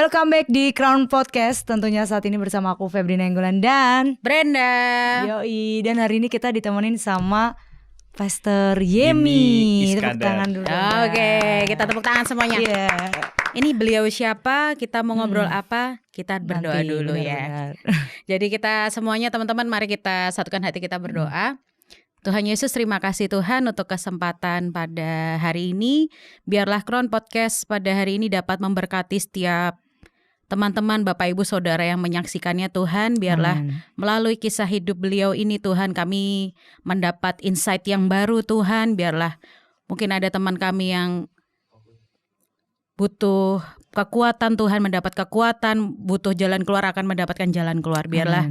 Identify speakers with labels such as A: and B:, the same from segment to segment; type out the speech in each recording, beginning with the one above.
A: Welcome back di Crown Podcast. Tentunya saat ini bersama aku Febri Nainggolan dan
B: Brenda.
A: Yoi. Dan hari ini kita ditemenin sama Pastor Yemi. Tepuk tangan dulu.
B: Oke, kita tepuk tangan semuanya. Ini beliau siapa? Kita mau ngobrol apa? Kita berdoa
A: Nanti,
B: dulu
A: benar-benar.
B: ya. Jadi kita semuanya teman-teman, mari kita satukan hati kita berdoa. Tuhan Yesus, terima kasih Tuhan untuk kesempatan pada hari ini. Biarlah Crown Podcast pada hari ini dapat memberkati setiap teman-teman, Bapak Ibu Saudara yang menyaksikannya Tuhan. Biarlah melalui kisah hidup beliau ini Tuhan, kami mendapat insight yang baru Tuhan. Biarlah mungkin ada teman kami yang butuh kekuatan Tuhan, mendapat kekuatan, butuh jalan keluar akan mendapatkan jalan keluar. Biarlah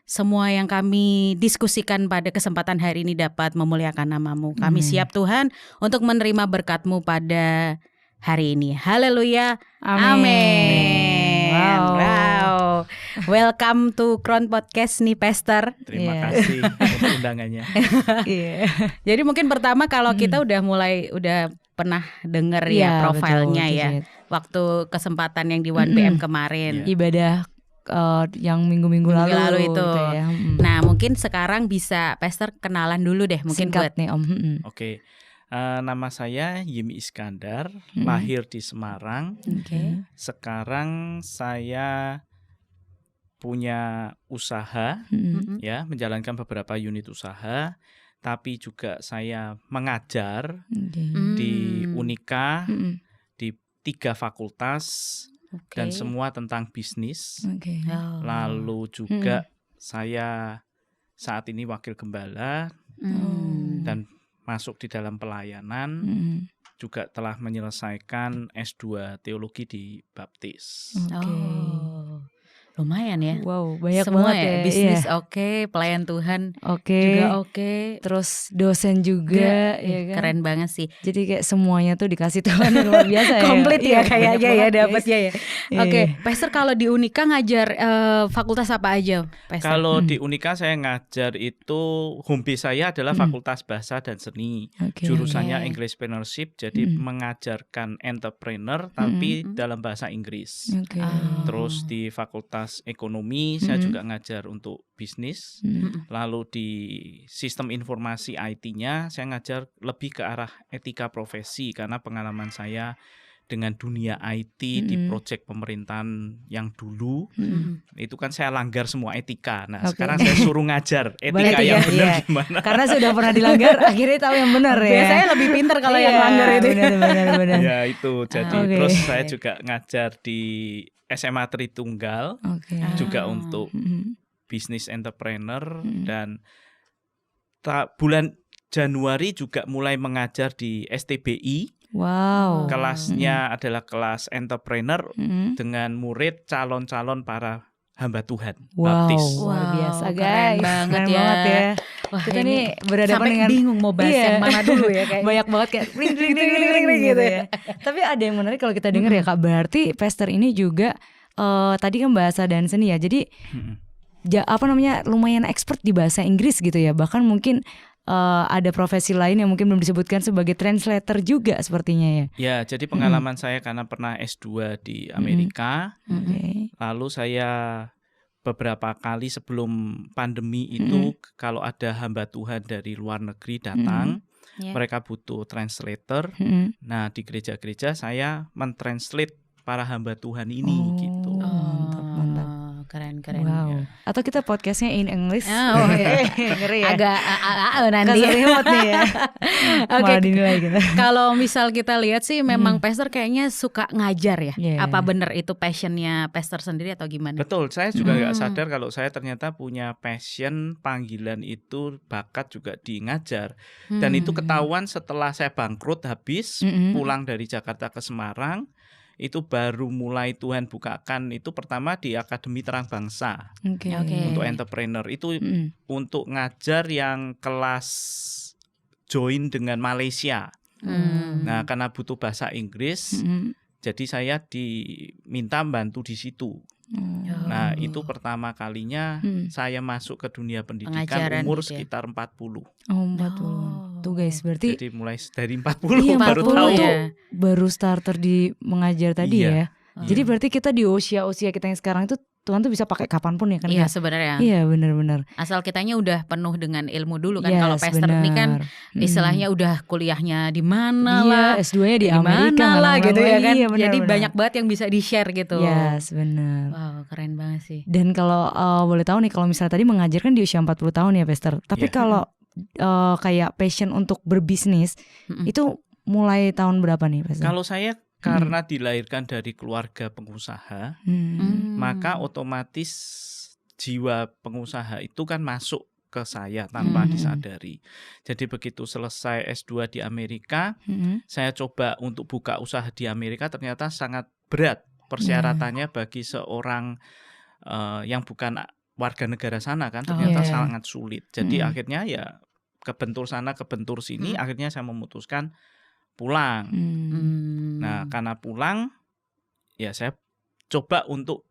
B: semua yang kami diskusikan pada kesempatan hari ini dapat memuliakan nama-Mu. Kami siap Tuhan untuk menerima berkat-Mu pada hari ini. Haleluya. Amin. Wow. Welcome to Crown Podcast nih Pastor.
C: Terima kasih untuk undangannya.
B: Jadi mungkin pertama kalau kita udah pernah dengar ya profilnya
A: betul,
B: ya. Waktu kesempatan yang di 1PM kemarin.
A: Ibadah yang minggu-minggu lalu
B: itu.
A: gitu ya.
B: Nah mungkin sekarang bisa Pastor kenalan dulu deh mungkin
A: Singkat
B: buat
A: nih Om.
C: Oke, nama saya Yemi Iskandar, lahir di Semarang. Sekarang saya punya usaha, ya, menjalankan beberapa unit usaha, tapi juga saya mengajar di Unika, di 3 fakultas. Dan semua tentang bisnis. Lalu juga saya saat ini wakil gembala dan masuk di dalam pelayanan. Juga telah menyelesaikan S2 teologi di Baptis.
B: Lumayan ya.
A: Wow, banyak
B: semua
A: banget ya.
B: Bisnis oke, pelayan Tuhan juga oke.
A: Terus dosen juga ya kan.
B: Keren banget sih.
A: Jadi kayak semuanya tuh dikasih Tuhan yang luar biasa ya.
B: Komplit ya kayaknya ya dapatnya ya.
A: Oke,
B: Pastor kalau di Unika ngajar fakultas apa aja, Pastor?
C: Kalau di Unika saya ngajar itu home base saya adalah Fakultas Bahasa dan Seni. Jurusannya Englishpreneurship, jadi mengajarkan entrepreneur tapi dalam bahasa Inggris. Terus di Fakultas Ekonomi saya juga ngajar untuk bisnis. Lalu di sistem informasi IT-nya saya ngajar lebih ke arah etika profesi karena pengalaman saya dengan dunia IT di proyek pemerintahan yang dulu itu kan saya langgar semua etika. Nah sekarang saya suruh ngajar etika yang benar gimana.
A: Karena sudah pernah dilanggar akhirnya tahu yang benar ya.
B: Biasanya lebih pintar kalau yang langgar itu.
A: Benar.
C: Ya itu jadi terus saya juga ngajar di SMA Tritunggal juga untuk bisnis entrepreneur dan bulan Januari juga mulai mengajar di STBI.
A: Wow.
C: Kelasnya adalah kelas entrepreneur dengan murid calon-calon para hamba Tuhan Baptis.
A: Luar biasa
B: keren
A: guys.
B: banget
A: Keren
B: ya.
A: banget ya.
B: Wah,
A: kita nih berhadapan
B: sampai
A: dengan
B: bingung mau bahas yang mana dulu ya kayak.
A: Banyak banget kayak ring gitu ya. Tapi ada yang menarik kalau kita dengar ya Kak, berarti Pastor ini juga tadi kan bahasa dan seni ya. Jadi lumayan expert di bahasa Inggris gitu ya. Bahkan mungkin ada profesi lain yang mungkin belum disebutkan sebagai translator juga sepertinya ya.
C: Ya, jadi pengalaman saya karena pernah S2 di Amerika. Lalu saya beberapa kali sebelum pandemi itu kalau ada hamba Tuhan dari luar negeri datang, mereka butuh translator. Nah, di gereja-gereja saya mentranslate para hamba Tuhan ini gitu.
A: Mantap.
B: Keren.
A: Wow. Atau kita podcastnya in English.
B: Ngeri ya. Agak nanti.
A: Remote nih ya. Malah dinilai gitu.
B: Kalau misal kita lihat sih memang Pastor kayaknya suka ngajar ya. Apa bener itu passionnya Pastor sendiri atau gimana?
C: Betul, saya juga nggak sadar kalau saya ternyata punya passion, panggilan itu, bakat juga di ngajar. Dan itu ketahuan setelah saya bangkrut habis, pulang dari Jakarta ke Semarang. Itu baru mulai Tuhan bukakan itu pertama di Akademi Terang Bangsa untuk entrepreneur itu untuk ngajar yang kelas join dengan Malaysia. Nah karena butuh bahasa Inggris jadi saya diminta bantu di situ. Nah itu pertama kalinya saya masuk ke dunia pendidikan
B: pengajaran
C: umur
B: gitu ya?
C: sekitar 40.
A: 40. Tuh guys, berarti
C: jadi mulai dari 40 baru
A: 40
C: tahu
A: tuh baru starter di mengajar tadi ya. Jadi berarti kita di usia kita yang sekarang itu Tuhan tuh bisa pakai kapanpun ya kan?
B: Iya sebenarnya.
A: Iya benar-benar.
B: Asal kitanya udah penuh dengan ilmu dulu kan. Kalau pastor ini kan istilahnya udah kuliahnya di mana lah,
A: S2-nya di Amerika
B: lah gitu ya kan.
A: Iya, bener,
B: jadi
A: bener.
B: banyak banget yang bisa di-share gitu.
A: Yes, benar.
B: Wow, keren banget sih.
A: Dan kalau boleh tahu nih, kalau misalnya tadi mengajarkan di usia 40 tahun ya, Pastor. Tapi kalau kayak passion untuk berbisnis itu mulai tahun berapa nih, Pastor?
C: Kalau saya karena dilahirkan dari keluarga pengusaha, maka otomatis jiwa pengusaha itu kan masuk ke saya tanpa disadari. Jadi begitu selesai S2 di Amerika, saya coba untuk buka usaha di Amerika, ternyata sangat berat persyaratannya bagi seorang yang bukan warga negara sana kan, ternyata sangat sulit. Jadi akhirnya ya kebentur sana kebentur sini, akhirnya saya memutuskan pulang. Nah, karena pulang, ya saya coba untuk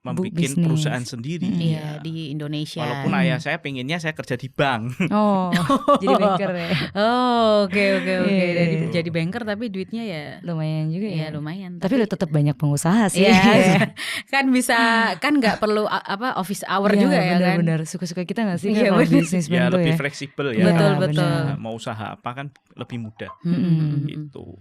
C: membuat perusahaan sendiri.
B: Iya, di Indonesia.
C: Walaupun ayah saya pengennya saya kerja di bank.
A: Oh, jadi banker ya.
B: Oh, oke. Dari jadi banker tapi duitnya ya
A: lumayan juga ya.
B: Iya, lumayan.
A: Tapi lo tetap banyak pengusaha sih.
B: Iya. Kan bisa, kan nggak perlu office hour juga ya kan.
A: Benar-benar suka-suka kita nggak sih
B: Iya,
A: kalau bisnis
C: Ya
A: bentuk
C: lebih
A: ya.
C: fleksibel ya.
B: Betul.
C: Mau usaha apa kan lebih mudah. Gitu.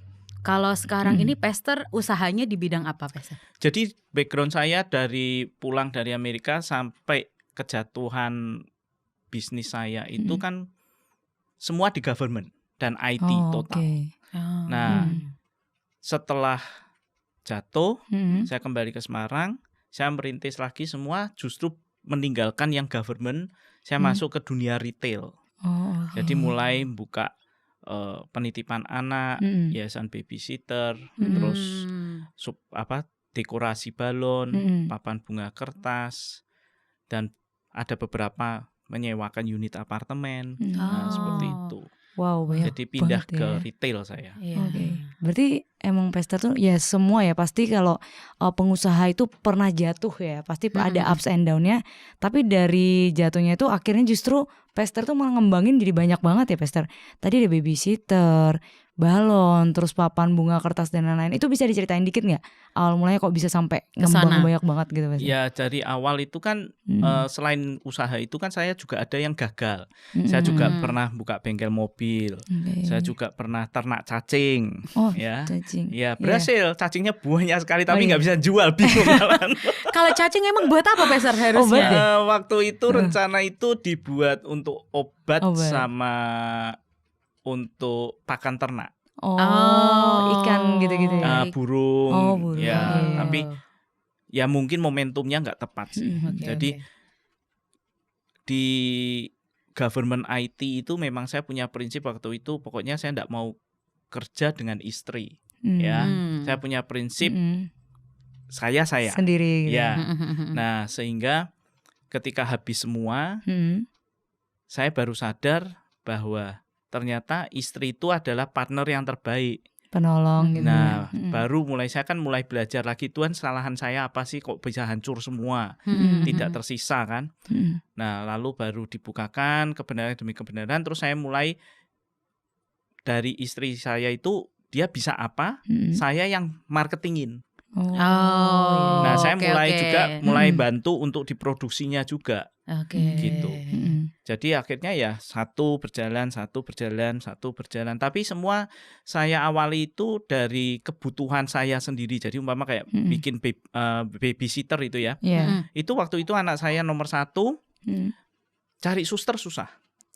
B: Kalau sekarang ini Pastor usahanya di bidang apa, Pastor?
C: Jadi background saya dari pulang dari Amerika sampai kejatuhan bisnis saya itu kan semua di government dan IT total. Nah, setelah jatuh, saya kembali ke Semarang, saya merintis lagi semua, justru meninggalkan yang government, saya masuk ke dunia retail. Jadi mulai buka penitipan anak, yayasan babysitter, terus dekorasi balon, papan bunga kertas, dan ada beberapa menyewakan unit apartemen, seperti itu.
A: Wow, banyak.
C: Jadi pindah
A: banget
C: ke
A: ya.
C: retail saya.
A: Oke. Berarti emang Pastor tuh ya semua ya pasti kalau pengusaha itu pernah jatuh ya, pasti ada ups and down-nya. Tapi dari jatuhnya itu akhirnya justru Pastor tuh malah ngembangin jadi banyak banget ya, Pastor. Tadi ada babysitter, balon, terus papan bunga kertas dan lain-lain. Itu bisa diceritain dikit nggak? Awal mulanya kok bisa sampai ngembang banyak banget gitu, Pastor?
C: Ya dari awal itu kan selain usaha itu kan saya juga ada yang gagal. Saya juga pernah buka bengkel mobil. Saya juga pernah ternak cacing. Ya,
A: cacing.
C: Ya berhasil. Cacingnya banyak sekali tapi nggak bisa jual, bingung.
B: Kalau cacing emang buat apa, Pastor, harusnya?
C: Waktu itu rencana itu dibuat untuk obat sama untuk pakan ternak.
A: Ikan gitu-gitu ya.
C: Burung.
A: Burung.
C: Ya, tapi ya mungkin momentumnya nggak tepat sih. Jadi di government IT itu memang saya punya prinsip waktu itu, pokoknya saya nggak mau kerja dengan istri. Ya, saya punya prinsip saya
A: sendiri. Gitu.
C: Ya, nah sehingga ketika habis semua, saya baru sadar bahwa ternyata istri itu adalah partner yang terbaik.
A: Penolong gitu.
C: Nah, baru saya mulai belajar lagi, Tuhan kesalahan saya apa sih kok bisa hancur semua, tidak tersisa kan. Nah, lalu baru dibukakan kebenaran demi kebenaran, terus saya mulai dari istri saya itu dia bisa apa, saya yang marketingin. Nah, saya mulai bantu untuk diproduksinya juga. Gitu. Jadi akhirnya ya satu berjalan. Tapi semua saya awali itu dari kebutuhan saya sendiri. Jadi umpama kayak bikin babysitter itu ya. Itu waktu itu anak saya nomor 1, cari suster susah.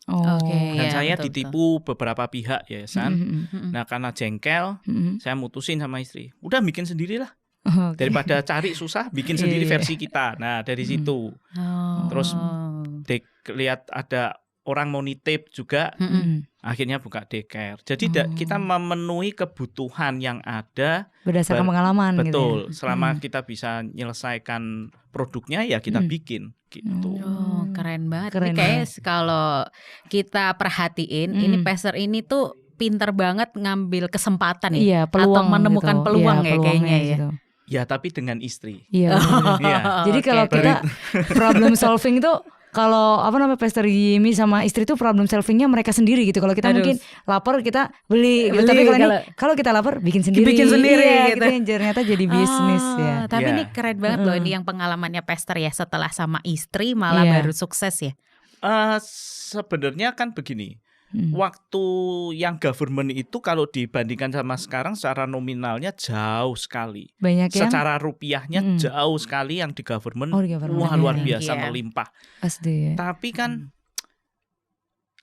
C: Dan saya ditipu beberapa pihak yayasan. Nah, karena jengkel, saya mutusin sama istri, udah bikin sendirilah. Daripada cari susah, bikin sendiri versi kita. Nah, dari situ. Terus lihat ada orang mau nitip juga, akhirnya buka daycare. Jadi kita memenuhi kebutuhan yang ada
A: berdasarkan pengalaman.
C: Betul.
A: Gitu ya?
C: Selama kita bisa menyelesaikan produknya ya kita bikin gitu.
B: Keren banget. Ini kayak kalau kita perhatiin, ini Pastor ini tuh pinter banget ngambil kesempatan ya,
A: iya, peluang
B: atau menemukan
A: gitu.
B: peluang ya kayaknya ya.
A: Gitu.
C: Ya tapi dengan istri.
A: Iya. Jadi kalau kita problem solving itu kalau Pastor Jimmy sama istri tuh problem solvingnya mereka sendiri gitu. Kalau kita mungkin lapar kita beli gitu. Tapi kalau kita lapar bikin sendiri
B: gitu.
A: Gitu yang ternyata jadi bisnis ya.
B: Tapi ini keren banget loh, ini yang pengalamannya Pastor ya, setelah sama istri malah baru sukses ya.
C: Sebenarnya kan begini. Waktu yang government itu kalau dibandingkan sama sekarang secara nominalnya jauh sekali.
A: Banyak yang
C: secara rupiahnya jauh sekali yang di government. Wah, luar biasa melimpah.
A: Pasti.
C: Tapi kan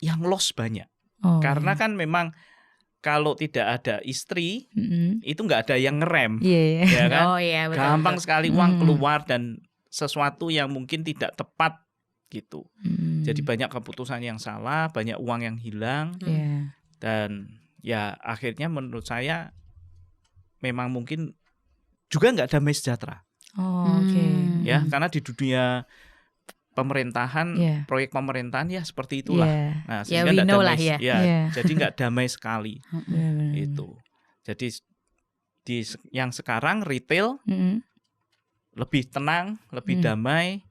C: yang loss banyak. Karena kan memang kalau tidak ada istri itu nggak ada yang ngerem. Ya kan?
B: Betul,
C: gampang sekali uang keluar dan sesuatu yang mungkin tidak tepat gitu. Jadi banyak keputusan yang salah, banyak uang yang hilang, dan ya akhirnya menurut saya memang mungkin juga nggak damai sejahtera. Ya, karena di dunia pemerintahan, proyek pemerintahan ya seperti itulah. Nah, sehingga nggak damai, jadi nggak damai sekali. Itu. Jadi di yang sekarang retail lebih tenang, lebih damai.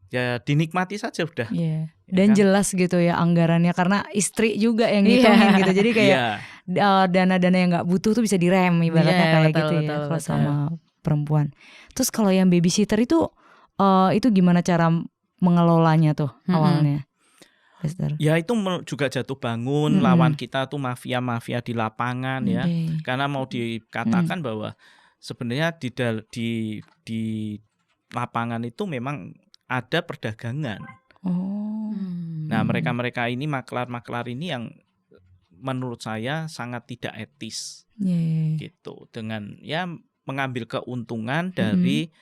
C: Ya dinikmati saja udah.
A: Dan kan? Jelas gitu ya anggarannya karena istri juga yang ngitungin gitu. Jadi kayak dana-dana yang nggak butuh tuh bisa direm ibaratnya kayak gitu ya kalau sama perempuan. Terus kalau yang babysitter itu gimana cara mengelolanya tuh awalnya? Pastor? Ya
C: itu juga jatuh bangun. Lawan kita tuh mafia-mafia di lapangan ya. Karena mau dikatakan bahwa sebenarnya di lapangan itu memang ada perdagangan. Nah, mereka ini maklar-maklar ini yang menurut saya sangat tidak etis. Gitu. Dengan ya mengambil keuntungan dari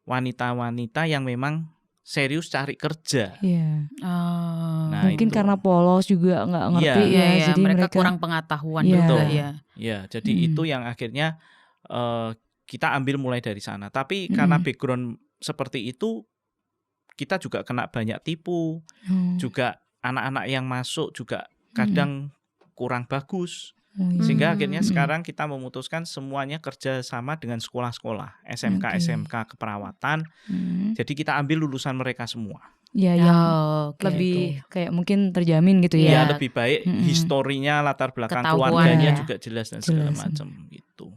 C: wanita-wanita yang memang serius cari kerja.
A: Nah, mungkin itu. Karena polos juga nggak ngerti jadi mereka
B: kurang pengetahuan juga ya.
C: Ya, jadi itu yang akhirnya kita ambil mulai dari sana. Tapi karena background seperti itu kita juga kena banyak tipu, juga anak-anak yang masuk juga kadang kurang bagus, sehingga akhirnya sekarang kita memutuskan semuanya kerja sama dengan sekolah-sekolah, SMK keperawatan, jadi kita ambil lulusan mereka semua.
A: Lebih kayak mungkin terjamin gitu ya.
C: Lebih baik historinya, latar belakang keluarganya juga jelas dan segala macam gitu.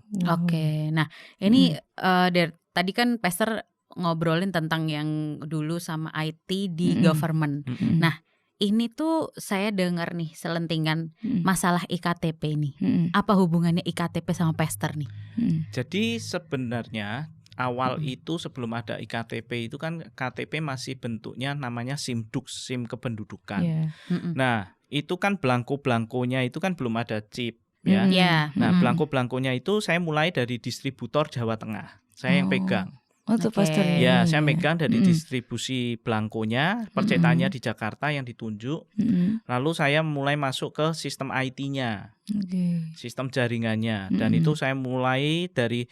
B: Nah ini tadi kan Pastor ngobrolin tentang yang dulu sama IT di government. Nah, ini tuh saya dengar nih selentingan masalah IKTP nih. Apa hubungannya IKTP sama Pastor nih?
C: Jadi sebenarnya awal itu sebelum ada IKTP itu kan KTP masih bentuknya namanya SIMDUK, SIM kependudukan. Nah, itu kan belangko-belangkonya itu kan belum ada chip ya. Nah, belangko-belangkonya itu saya mulai dari distributor Jawa Tengah. Saya yang pegang.
A: Itu Pastor
C: ya, saya megang dari distribusi belangkonya, percetakannya di Jakarta yang ditunjuk. Lalu saya mulai masuk ke sistem IT-nya, sistem jaringannya, dan itu saya mulai dari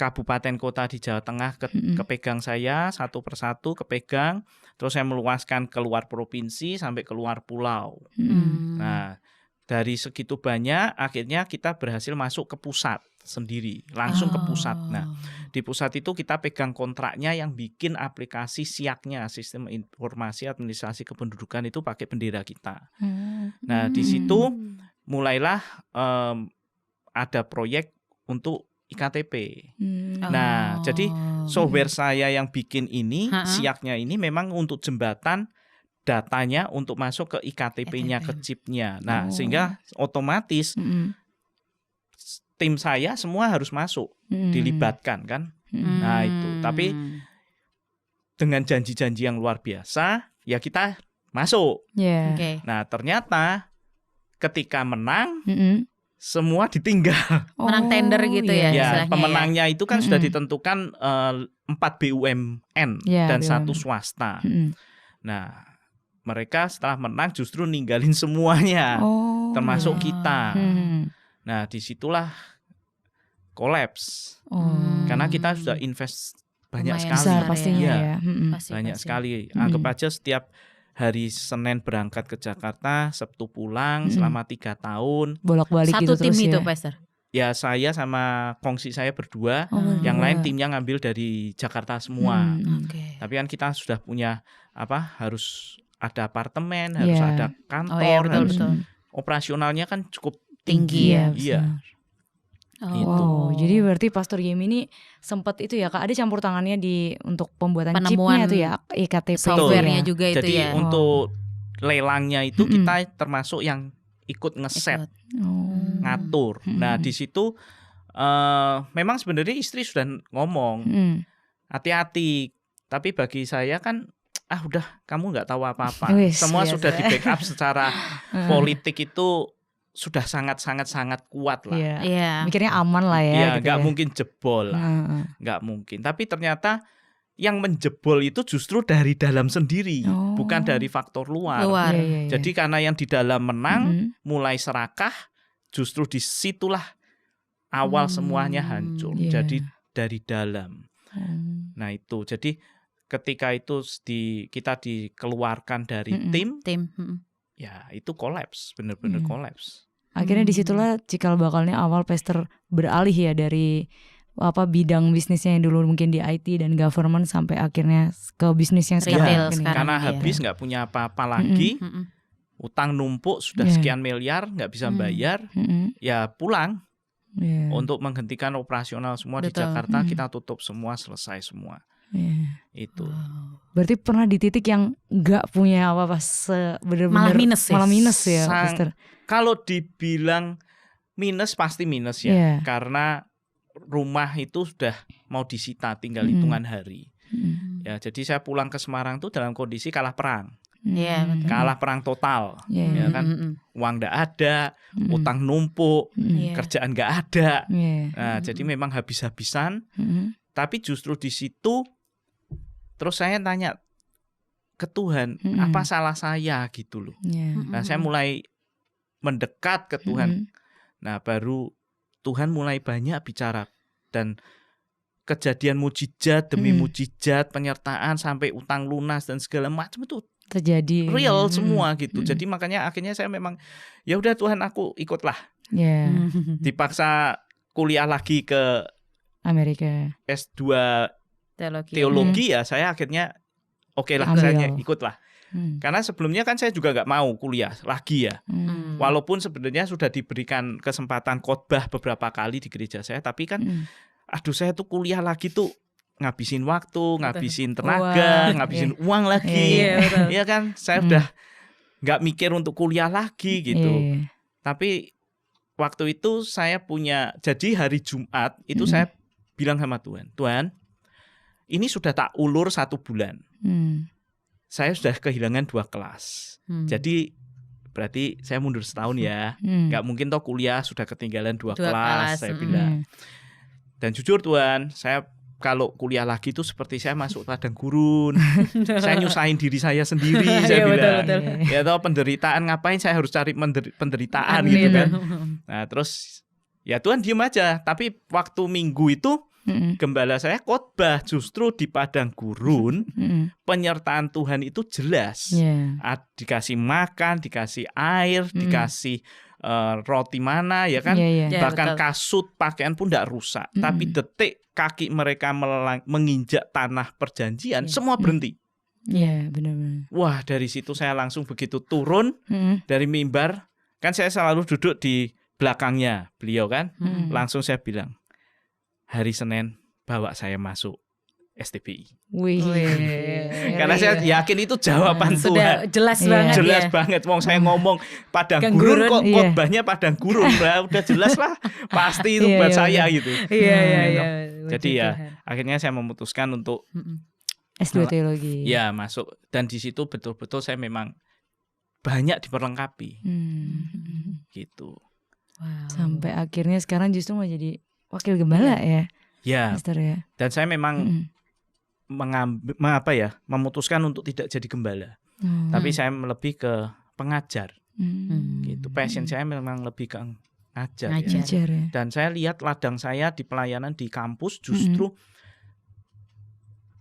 C: kabupaten kota di Jawa Tengah kepegang saya satu persatu kepegang, terus saya meluaskan keluar provinsi sampai keluar pulau. Nah, dari segitu banyak akhirnya kita berhasil masuk ke pusat sendiri, langsung ke pusat. Nah, di pusat itu kita pegang kontraknya yang bikin aplikasi SIAK-nya, Sistem Informasi Administrasi Kependudukan itu pakai bendera kita. Nah, di situ mulailah ada proyek untuk IKTP. Nah, jadi software saya yang bikin ini, SIAK-nya ini memang untuk jembatan datanya untuk masuk ke IKTP-nya, ke chipnya. Nah, sehingga otomatis tim saya semua harus masuk, dilibatkan kan. Nah, itu. Tapi dengan janji-janji yang luar biasa, ya kita masuk. Nah, ternyata ketika menang, semua ditinggal.
B: Menang tender gitu ya.
C: Pemenangnya itu kan sudah ditentukan 4 BUMN dan 1 swasta. Nah, mereka setelah menang justru ninggalin semuanya, termasuk kita. Nah, disitulah kolaps. Karena kita sudah invest banyak sekali.
A: Besar pastinya ya.
C: Banyak sekali. Anggap aja setiap hari Senin berangkat ke Jakarta, Sabtu pulang selama 3 tahun.
A: Bolak-balik gitu terus ya.
B: Satu tim itu, Pastor?
C: ya saya sama kongsi saya berdua,
A: berdua.
C: yang lain timnya ngambil dari Jakarta semua.
B: Oke.
C: Tapi kan kita sudah punya harus ada apartemen, harus
A: Iya.
C: ada
B: Oh
C: kantor,
B: iya, betul,
C: harus
B: betul.
C: operasionalnya kan cukup
B: Tinggi ya.
C: Iya. Gitu.
A: Wow, jadi berarti Pastor Yemi ini sempat itu ya Kak, ada campur tangannya untuk pembuatan
B: Penemuan
A: chipnya itu ya, iktp
B: software-nya
A: ya.
B: juga itu
C: Jadi
B: ya.
C: untuk lelangnya itu
A: Mm-mm.
C: kita termasuk yang ikut ngeset,
B: Ikut.
C: ngatur. Nah di situ memang sebenarnya istri sudah ngomong hati-hati, tapi bagi saya kan udah kamu nggak tahu apa-apa.
A: Wis,
C: Semua
A: biasa.
C: sudah di backup secara politik itu sudah sangat kuat lah.
A: Iya.
B: Iya.
A: Mikirnya aman lah ya.
C: Ya
A: gitu
C: nggak
A: ya.
C: mungkin jebol lah, nggak mungkin. Tapi ternyata yang menjebol itu justru dari dalam sendiri, bukan dari faktor luar.
B: Luar.
A: Iya, iya, iya.
C: Jadi karena yang di dalam menang, mulai serakah, justru disitulah awal semuanya hancur.
A: Iya.
C: Jadi dari dalam. Nah itu, jadi ketika itu kita dikeluarkan dari tim, ya itu kolaps, benar-benar kolaps.
A: Akhirnya disitulah cikal bakalnya awal Pastor beralih ya dari bidang bisnisnya yang dulu mungkin di IT dan government sampai akhirnya ke bisnis yang
B: Retail
A: sekarang.
B: sekarang.
C: Karena
B: iya.
C: habis nggak punya apa-apa lagi, utang numpuk sudah
A: Iya.
C: sekian miliar nggak bisa bayar, ya pulang
A: Iya.
C: untuk menghentikan operasional semua di
B: Betul.
C: Jakarta, kita tutup semua, selesai semua.
A: Iya.
C: Itu.
A: Berarti pernah di titik yang nggak punya apa-apa, bener-bener
B: Malah minus ya?
A: malah minus ya,
C: Sang-
A: Pastor.
C: Kalau dibilang minus pasti minus ya,
A: Iya.
C: karena rumah itu sudah mau disita, tinggal hitungan hari. Ya, jadi saya pulang ke Semarang tuh dalam kondisi kalah perang,
B: Iya, betul.
C: kalah perang total.
A: Iya.
C: Ya kan, uang nggak ada, utang numpuk,
B: Iya.
C: kerjaan nggak ada.
A: Iya.
C: Nah, jadi memang habis-habisan. Tapi justru di situ, terus saya tanya ke Tuhan, apa salah saya gitu loh.
A: Iya.
C: Nah, saya mulai mendekat ke Tuhan. Nah, baru Tuhan mulai banyak bicara dan kejadian mujizat demi mujizat, penyertaan sampai utang lunas dan segala macam itu
A: Terjadi
C: real semua gitu. Jadi makanya akhirnya saya memang ya udah Tuhan, aku ikutlah.
A: Iya.
C: Dipaksa kuliah lagi ke
A: Amerika.
C: S2
B: Teologi.
C: teologi ya, saya akhirnya oke lah,
A: Ambil.
C: saya ikutlah. Karena sebelumnya kan saya juga nggak mau kuliah lagi ya. Walaupun sebenarnya sudah diberikan kesempatan khotbah beberapa kali di gereja saya, tapi kan aduh, saya tuh kuliah lagi tuh ngabisin waktu, ngabisin tenaga, ngabisin uang lagi.
B: Iya, betul.
C: Iya kan, saya udah nggak mikir untuk kuliah lagi gitu.
A: Iya.
C: Tapi waktu itu saya punya, jadi hari Jumat itu saya bilang sama Tuhan, Tuhan, ini sudah tak ulur 1 bulan. Saya sudah kehilangan 2 kelas. Jadi berarti saya mundur setahun ya. Nggak mungkin toh kuliah sudah ketinggalan 2 kelas, saya bilang. Dan jujur Tuhan, saya kalau kuliah lagi itu seperti saya masuk padang gurun. Saya nyusahin diri saya sendiri, saya
B: Iya,
C: bilang.
B: betul.
C: Ya toh penderitaan, ngapain saya harus cari penderitaan gitu kan. Nah terus ya Tuhan diem aja. Tapi waktu Minggu itu gembala saya khotbah justru di padang gurun, penyertaan Tuhan itu jelas. Dikasih makan, dikasih air, dikasih roti mana ya kan.
B: Ya,
C: Bahkan
B: betul.
C: kasut, pakaian pun tidak rusak. Tapi detik kaki mereka menginjak tanah perjanjian, semua berhenti.
A: Iya, benar-benar.
C: Wah, dari situ saya langsung begitu turun dari mimbar. Kan saya selalu duduk di belakangnya beliau kan. Langsung saya bilang, hari Senin bawa saya masuk STBI.
A: Wih.
C: Karena saya yakin itu jawaban
B: Sudah
C: Tuhan.
B: jelas
A: Iya.
B: banget
C: Jelas
B: ya.
C: banget. Wong saya ngomong padang
B: Gang
C: gurun
B: gurun,
C: kok
A: iya.
C: khotbahnya padang gurun. Nah, udah jelas lah. Pasti itu
A: Iya,
C: buat
A: iya,
C: saya
A: iya.
C: gitu.
B: Iya.
C: Jadi ya akhirnya saya memutuskan untuk
A: S2 teologi.
C: ya masuk. Dan di situ betul-betul saya memang banyak diperlengkapi gitu.
B: Wow.
A: Sampai akhirnya sekarang justru mau jadi wakil gembala ya,
C: Ya,
A: Pastor ya.
C: dan saya memang memutuskan untuk tidak jadi gembala. Tapi saya lebih ke pengajar. Gitu. Passion saya memang lebih ke ngajar. Ya.
A: Ngajar ya.
C: Dan saya lihat ladang saya di pelayanan di kampus justru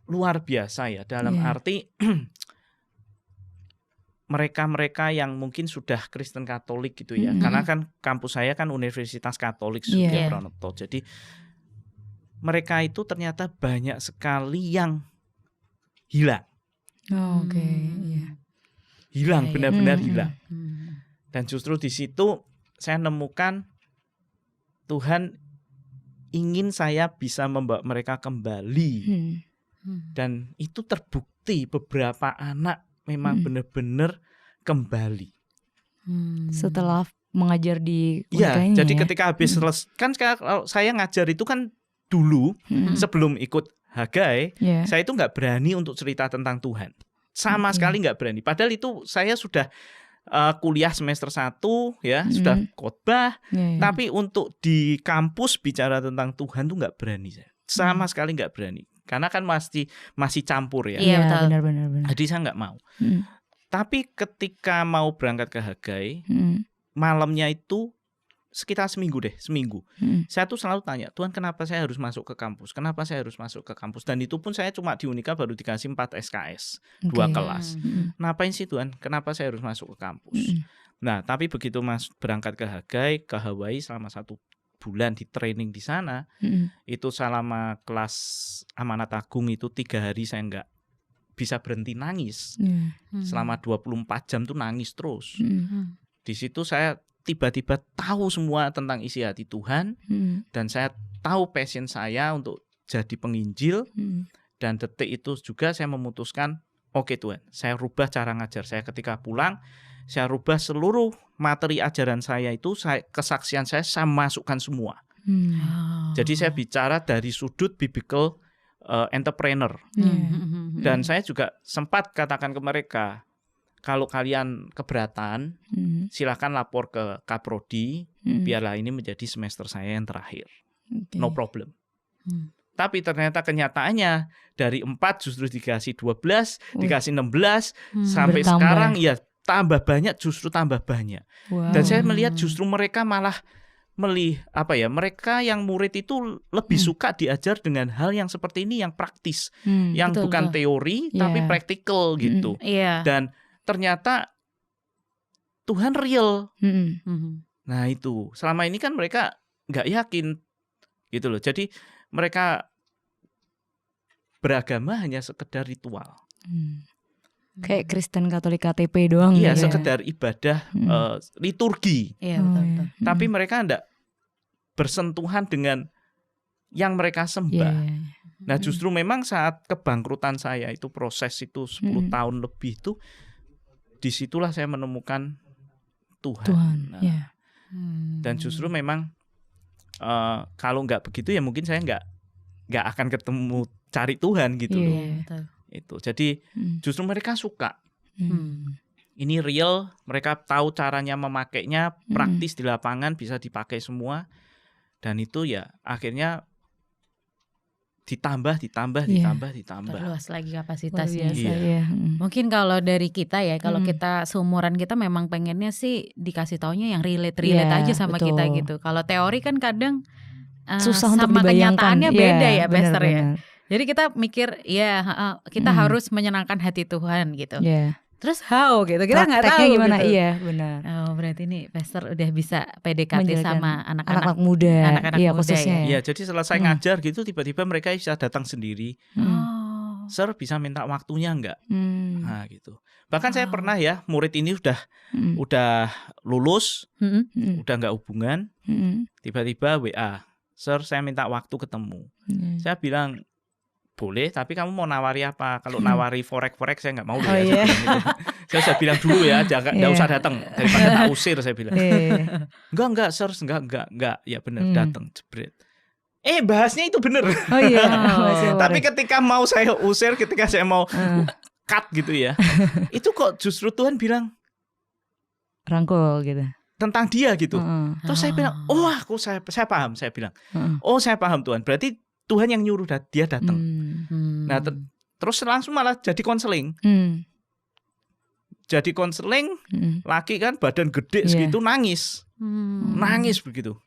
C: luar biasa ya. Dalam arti mereka-mereka yang mungkin sudah Kristen Katolik gitu ya. Karena kan kampus saya kan Universitas Katolik Surya Pranoto. Jadi mereka itu ternyata banyak sekali yang hilang.
A: Oke, iya.
C: Hilang, benar-benar hilang.
B: Hmm.
C: Dan justru di situ saya nemukan Tuhan ingin saya bisa membawa mereka kembali. Dan itu terbukti beberapa anak memang benar-benar kembali.
A: Setelah mengajar di
C: Iya,
A: UNK-nya
C: jadi
A: ya.
C: ketika habis kan kalau saya ngajar itu kan dulu sebelum ikut Hagai, saya itu nggak berani untuk cerita tentang Tuhan. Sama sekali nggak berani. Padahal itu saya sudah kuliah semester 1 ya, sudah khotbah, tapi untuk di kampus bicara tentang Tuhan tuh nggak berani saya. Sama sekali nggak berani. Karena kan masih campur ya.
B: Iya, betul.
A: Benar.
C: Jadi saya nggak mau. Tapi ketika mau berangkat ke Hagai, malamnya itu sekitar seminggu. Saya tuh selalu tanya, Tuhan kenapa saya harus masuk ke kampus? Kenapa saya harus masuk ke kampus? Dan itu pun saya cuma di Unika baru dikasih 4 SKS, 2 kelas. Ngapain sih Tuhan? Kenapa saya harus masuk ke kampus? Nah, tapi begitu berangkat ke Hagai, ke Hawaii selama 1 bulan di training di sana, itu selama kelas Amanat Agung itu 3 hari saya nggak bisa berhenti nangis. Selama 24 jam tuh nangis terus. Di situ saya tiba-tiba tahu semua tentang isi hati Tuhan, dan saya tahu passion saya untuk jadi penginjil, dan detik itu juga saya memutuskan, oke Tuhan, saya rubah cara ngajar saya ketika pulang, saya rubah seluruh materi ajaran saya itu, kesaksian saya masukkan semua. Jadi saya bicara dari sudut biblical entrepreneur, dan saya juga sempat katakan ke mereka, kalau kalian keberatan, silakan lapor ke Kaprodi, biarlah ini menjadi semester saya yang terakhir. No problem. Tapi ternyata kenyataannya dari 4 justru dikasih 12, dikasih 16, sampai
A: bertambah.
C: sekarang ya tambah banyak, justru tambah banyak.
A: Wow.
C: Dan saya melihat justru mereka malah mereka yang murid itu lebih suka diajar dengan hal yang seperti ini, yang praktis, yang
B: betul,
C: bukan teori tapi praktikal gitu.
B: Iya.
C: Dan ternyata Tuhan real. Nah itu, selama ini kan mereka nggak yakin gitu loh. Jadi mereka beragama hanya sekedar ritual.
A: Kayak Kristen Katolik KTP doang.
C: Iya,
A: ya.
C: sekedar ibadah liturgi.
B: Iya, betul.
C: Tapi mereka enggak bersentuhan dengan yang mereka sembah. Nah justru memang saat kebangkrutan saya itu, proses itu 10 tahun lebih itu, disitulah saya menemukan Tuhan. Nah, dan justru memang kalau nggak begitu ya mungkin saya nggak akan ketemu cari Tuhan gitu loh.
B: Betul.
C: Itu jadi justru mereka suka. Ini real, mereka tahu caranya memakainya, praktis di lapangan, bisa dipakai semua, dan itu ya akhirnya ditambah.
B: Terluas lagi kapasitasnya.
A: Iya.
B: Mungkin kalau dari kita ya, kalau kita seumuran kita memang pengennya sih dikasih taunya yang relate aja sama kita gitu. Kalau teori kan kadang
A: susah untuk
B: sama
A: dibayangkan.
B: kenyataannya beda ya,
A: benar,
B: Pastor ya.
A: benar.
B: Jadi kita mikir kita harus menyenangkan hati Tuhan gitu. Terus how gitu, kita nggak tahu
A: gimana
B: gitu.
A: Iya benar.
B: Oh berarti ini Pastor udah bisa PDKT
A: Menjalankan
B: sama anak-anak
A: muda,
B: anak-anak
A: iya
B: muda
A: khususnya.
C: Iya, jadi selesai ngajar gitu tiba-tiba mereka bisa datang sendiri. Sir bisa minta waktunya enggak? Nah gitu. Bahkan saya pernah ya, murid ini udah lulus, udah nggak hubungan, tiba-tiba WA, Sir saya minta waktu ketemu. Saya bilang boleh, tapi kamu mau nawari apa? Kalau nawari forex saya nggak mau ya. Saya bilang dulu ya, jangan nggak usah datang daripada tak usir, saya bilang. Enggak Sir, enggak. Ya benar, datang jebret. Bahasnya itu benar.
A: Oh iya.
C: Tapi ketika mau saya usir, ketika saya mau cut gitu ya, itu kok justru Tuhan bilang
A: rangkul gitu.
C: Tentang dia gitu. Terus saya bilang, saya paham. Saya bilang, saya paham Tuhan. Berarti Tuhan yang nyuruh dia datang. Nah terus langsung malah jadi konseling. Jadi konseling, laki kan badan gede segitu, nangis begitu.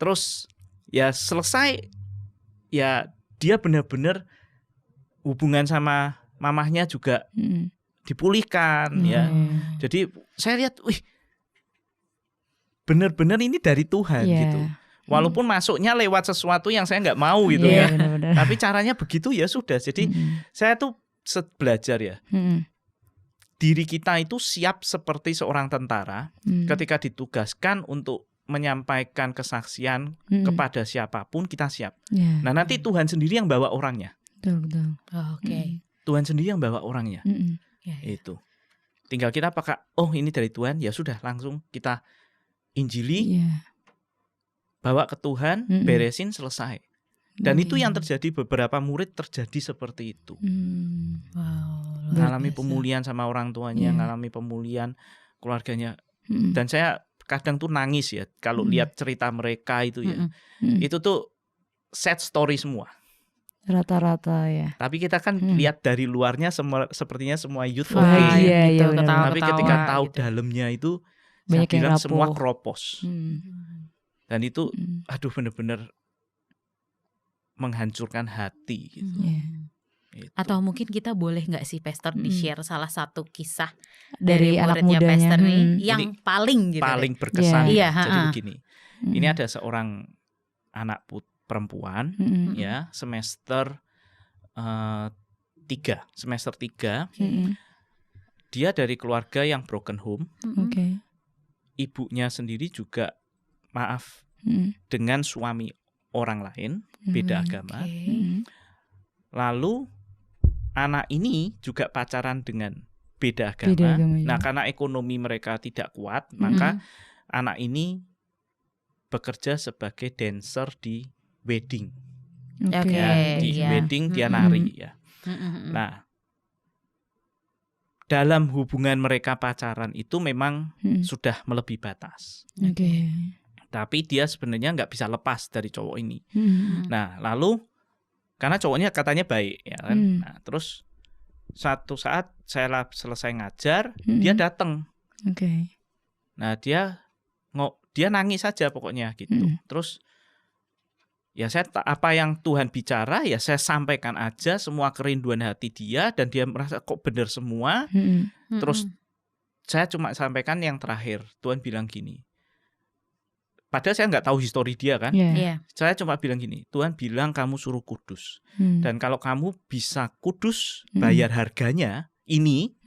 C: Terus ya selesai, ya dia benar-benar hubungan sama mamahnya juga dipulihkan ya. Jadi saya lihat, wih, benar-benar ini dari Tuhan gitu. Walaupun masuknya lewat sesuatu yang saya nggak mau gitu ya.
A: Bener-bener.
C: Tapi caranya begitu ya sudah. Jadi saya tuh belajar ya. Diri kita itu siap seperti seorang tentara ketika ditugaskan untuk menyampaikan kesaksian kepada siapapun, kita siap. Nah, nanti Tuhan sendiri yang bawa orangnya.
A: Betul.
B: Oke.
C: Tuhan sendiri yang bawa orangnya. Itu. Tinggal kita pakai, oh ini dari Tuhan, ya sudah langsung kita injili, bawa ke Tuhan, beresin, selesai. Dan itu yang terjadi, beberapa murid terjadi seperti itu.
B: Wow.
C: Ngalami pemulihan sama orang tuanya, ngalami pemulihan keluarganya. Dan saya kadang tuh nangis ya kalau lihat cerita mereka itu ya. Itu tuh sad story semua.
A: Rata-rata ya.
C: Tapi kita kan lihat dari luarnya sepertinya semua youth
A: Wah,
C: okay.
A: iya,
B: gitu,
A: benar.
B: ketawa-ketawa
C: Tapi ketika tahu
B: gitu.
C: dalamnya itu
A: Banyak
C: saya
A: yang
C: bilang
A: rapuh.
C: semua kropos. Dan itu aduh bener-bener menghancurkan hati gitu. Itu.
B: Atau mungkin kita boleh nggak sih Pastor di-share salah satu kisah
A: Dari anak
B: muridnya
A: mudanya.
B: Pastor nih yang
C: Ini
B: paling gitu
C: paling
B: deh.
C: berkesan.
B: Iya,
C: Jadi
B: ha-ha.
C: begini. Ini ada seorang anak perempuan ya, semester 3. Semester 3. Dia dari keluarga yang broken home.
A: Oke.
C: Ibunya sendiri juga dengan suami orang lain, beda agama. Lalu anak ini juga pacaran dengan beda agama. Nah, karena ekonomi mereka tidak kuat, maka anak ini bekerja sebagai dancer di wedding.
B: Oke.
C: Ya, di
B: Iya.
C: wedding dia nari ya. Nah, dalam hubungan mereka pacaran itu memang sudah melebihi batas.
A: Oke.
C: Tapi dia sebenarnya nggak bisa lepas dari cowok ini. Nah, lalu karena cowoknya katanya baik ya kan. Nah, terus suatu saat saya selesai ngajar, dia datang.
A: Oke.
C: Nah, dia nangis saja pokoknya gitu. Terus ya saya apa yang Tuhan bicara ya saya sampaikan aja semua kerinduan hati dia, dan dia merasa kok benar semua. Terus saya cuma sampaikan yang terakhir. Tuhan bilang gini. Padahal saya nggak tahu histori dia kan.
B: Iya.
C: Saya cuma bilang gini, Tuhan bilang kamu suruh kudus. Dan kalau kamu bisa kudus, bayar harganya ini,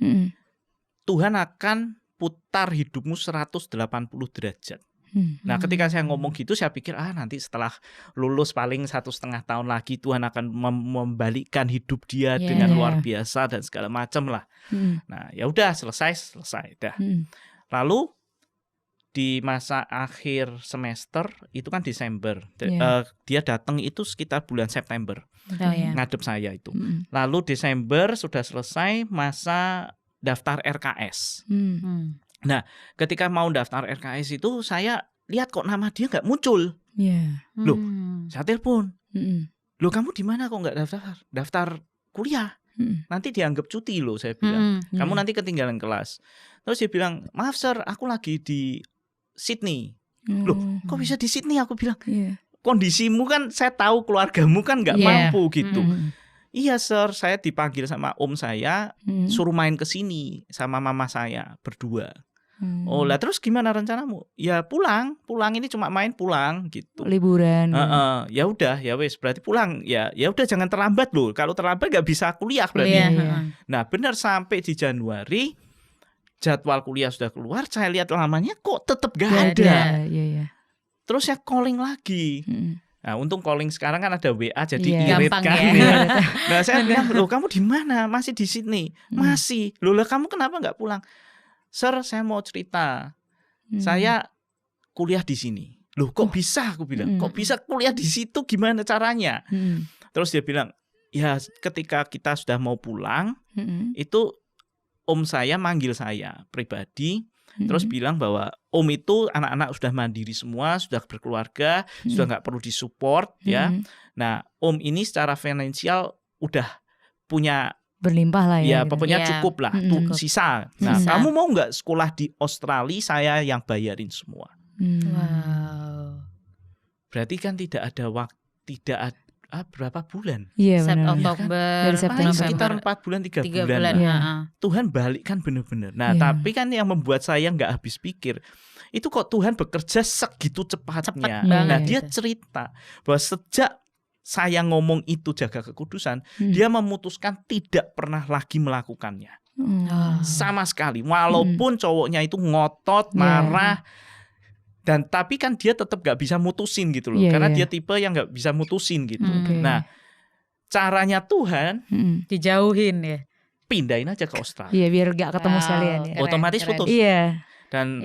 C: Tuhan akan putar hidupmu 180 derajat. Nah, ketika saya ngomong gitu, saya pikir nanti setelah lulus paling 1,5 tahun lagi Tuhan akan membalikkan hidup dia dengan luar biasa dan segala macam lah. Nah, ya udah selesai dah. Lalu di masa akhir semester itu kan Desember, dia datang itu sekitar bulan September, ngadep saya itu. Lalu Desember sudah selesai masa daftar RKS. Nah, ketika mau daftar RKS itu saya lihat kok nama dia nggak muncul. Loh, saya telepon. Loh, kamu di mana kok nggak daftar kuliah? Nanti dianggap cuti loh, saya bilang. Kamu nanti ketinggalan kelas. Terus dia bilang, maaf sir, aku lagi di Sydney. Loh, kok bisa di Sydney? Aku bilang, kondisimu kan saya tahu, keluargamu kan nggak mampu gitu. Iya sir, saya dipanggil sama om saya, suruh main ke sini sama mama saya berdua. Oh lah, terus gimana rencanamu? Ya pulang ini cuma main pulang gitu.
A: Liburan.
C: Ya udah, ya wes berarti pulang. Ya udah jangan terlambat loh. Kalau terlambat nggak bisa kuliah berarti. Nah benar, sampai di Januari jadwal kuliah sudah keluar, saya lihat lamanya kok tetap gak ada. Terus saya calling lagi. Nah, untung calling sekarang kan ada WA, jadi irit kan. Nah, saya bilang, loh kamu di mana? Masih di Sydney? Masih. Loh lah, kamu kenapa nggak pulang? Sir, saya mau cerita. Saya kuliah di sini. Loh kok bisa? Aku bilang, kok bisa kuliah di situ? Gimana caranya? Terus dia bilang, ya ketika kita sudah mau pulang, itu om saya manggil saya pribadi, terus bilang bahwa om itu anak-anak sudah mandiri semua, sudah berkeluarga, sudah nggak perlu disupport ya. Nah, om ini secara finansial udah punya
A: berlimpah lah ya.
C: Ya pokoknya cukup lah, tuh sisa. Nah, kamu mau nggak sekolah di Australia? Saya yang bayarin semua.
B: Wow.
C: Berarti kan tidak ada waktu, berapa bulan?
A: Iya benar.
B: Oktober,
A: Dari September.
C: Sekitar 4 bulan 3 bulan.
A: Iya.
C: Tuhan balikkan benar-benar. Nah, tapi kan yang membuat saya nggak habis pikir, itu kok Tuhan bekerja segitu cepatnya.
B: Cepet banget
C: Nah, dia
B: gitu.
C: cerita bahwa sejak saya ngomong itu jaga kekudusan, dia memutuskan tidak pernah lagi melakukannya. Sama sekali. Walaupun cowoknya itu ngotot, marah, dan tapi kan dia tetap gak bisa mutusin gitu loh. Karena dia tipe yang gak bisa mutusin gitu. Nah, caranya Tuhan
B: dijauhin ya.
C: Pindahin aja ke Australia.
A: Iya, biar gak ketemu sekalian ya.
C: Otomatis putus.
A: Iya.
C: Dan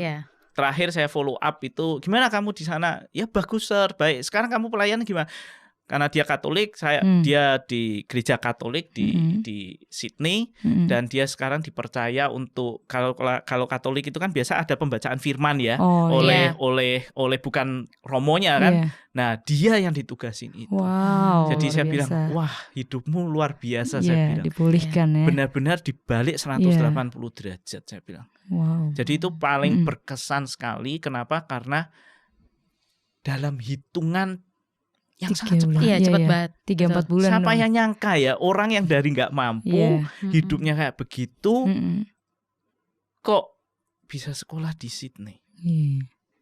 C: terakhir saya follow up itu, gimana kamu di sana? Ya bagus sir, baik. Sekarang kamu pelayanan gimana? Karena dia Katolik, dia di gereja Katolik di Sydney, dan dia sekarang dipercaya untuk kalau Katolik itu kan biasa ada pembacaan firman ya, oleh bukan romonya kan. Nah, dia yang ditugasin itu.
A: Wow.
C: Jadi saya bilang, wah, hidupmu luar biasa, saya bilang.
A: Dipulihkan ya.
C: Benar-benar dibalik 180 derajat, saya bilang.
A: Wow.
C: Jadi itu paling berkesan sekali. Kenapa? Karena dalam hitungan yang sangat cepat.
B: Iya, cepat banget.
A: 3-4 bulan.
C: Siapa yang nyangka ya, orang yang dari nggak mampu, hidupnya kayak begitu, kok bisa sekolah di Sydney.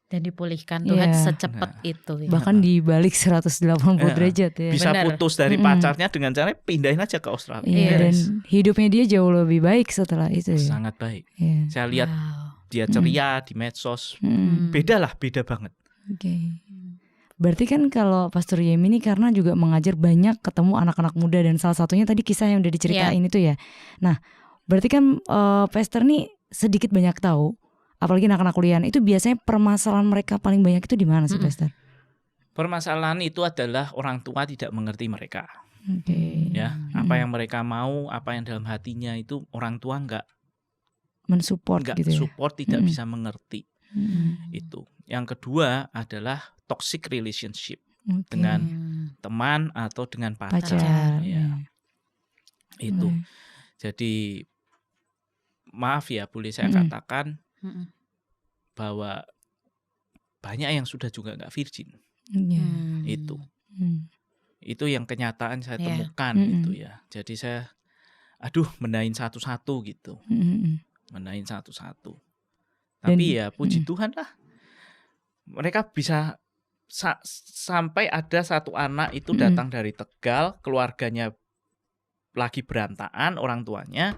B: Dan dipulihkan Tuhan secepat itu.
A: Bahkan dibalik 180 derajat ya.
C: Bisa putus dari pacarnya dengan cara pindahin aja ke Australia.
A: Iya, dan hidupnya dia jauh lebih baik setelah itu ya.
C: Sangat baik. Saya lihat dia ceria di medsos. Beda banget.
A: Oke. Berarti kan kalau Pastor Yemi ini karena juga mengajar banyak ketemu anak-anak muda, dan salah satunya tadi kisah yang udah diceritain itu ya. Nah, berarti kan Pastor nih sedikit banyak tahu, apalagi anak-anak kuliah itu biasanya permasalahan mereka paling banyak itu di mana sih Pastor?
C: Permasalahan itu adalah orang tua tidak mengerti mereka. Ya, apa yang mereka mau, apa yang dalam hatinya itu orang tua nggak
A: mensupport gitu ya.
C: Support, tidak bisa mengerti. Itu. Yang kedua adalah toxic relationship dengan teman atau dengan pacar. Ya. Itu. Jadi maaf ya, boleh saya katakan bahwa banyak yang sudah juga nggak virgin. Itu yang kenyataan saya temukan gitu ya. Jadi saya menahin satu-satu gitu. Menahin satu-satu. Tapi ya puji Tuhan lah, mereka bisa sampai ada satu anak itu datang dari Tegal, keluarganya lagi berantakan, orang tuanya,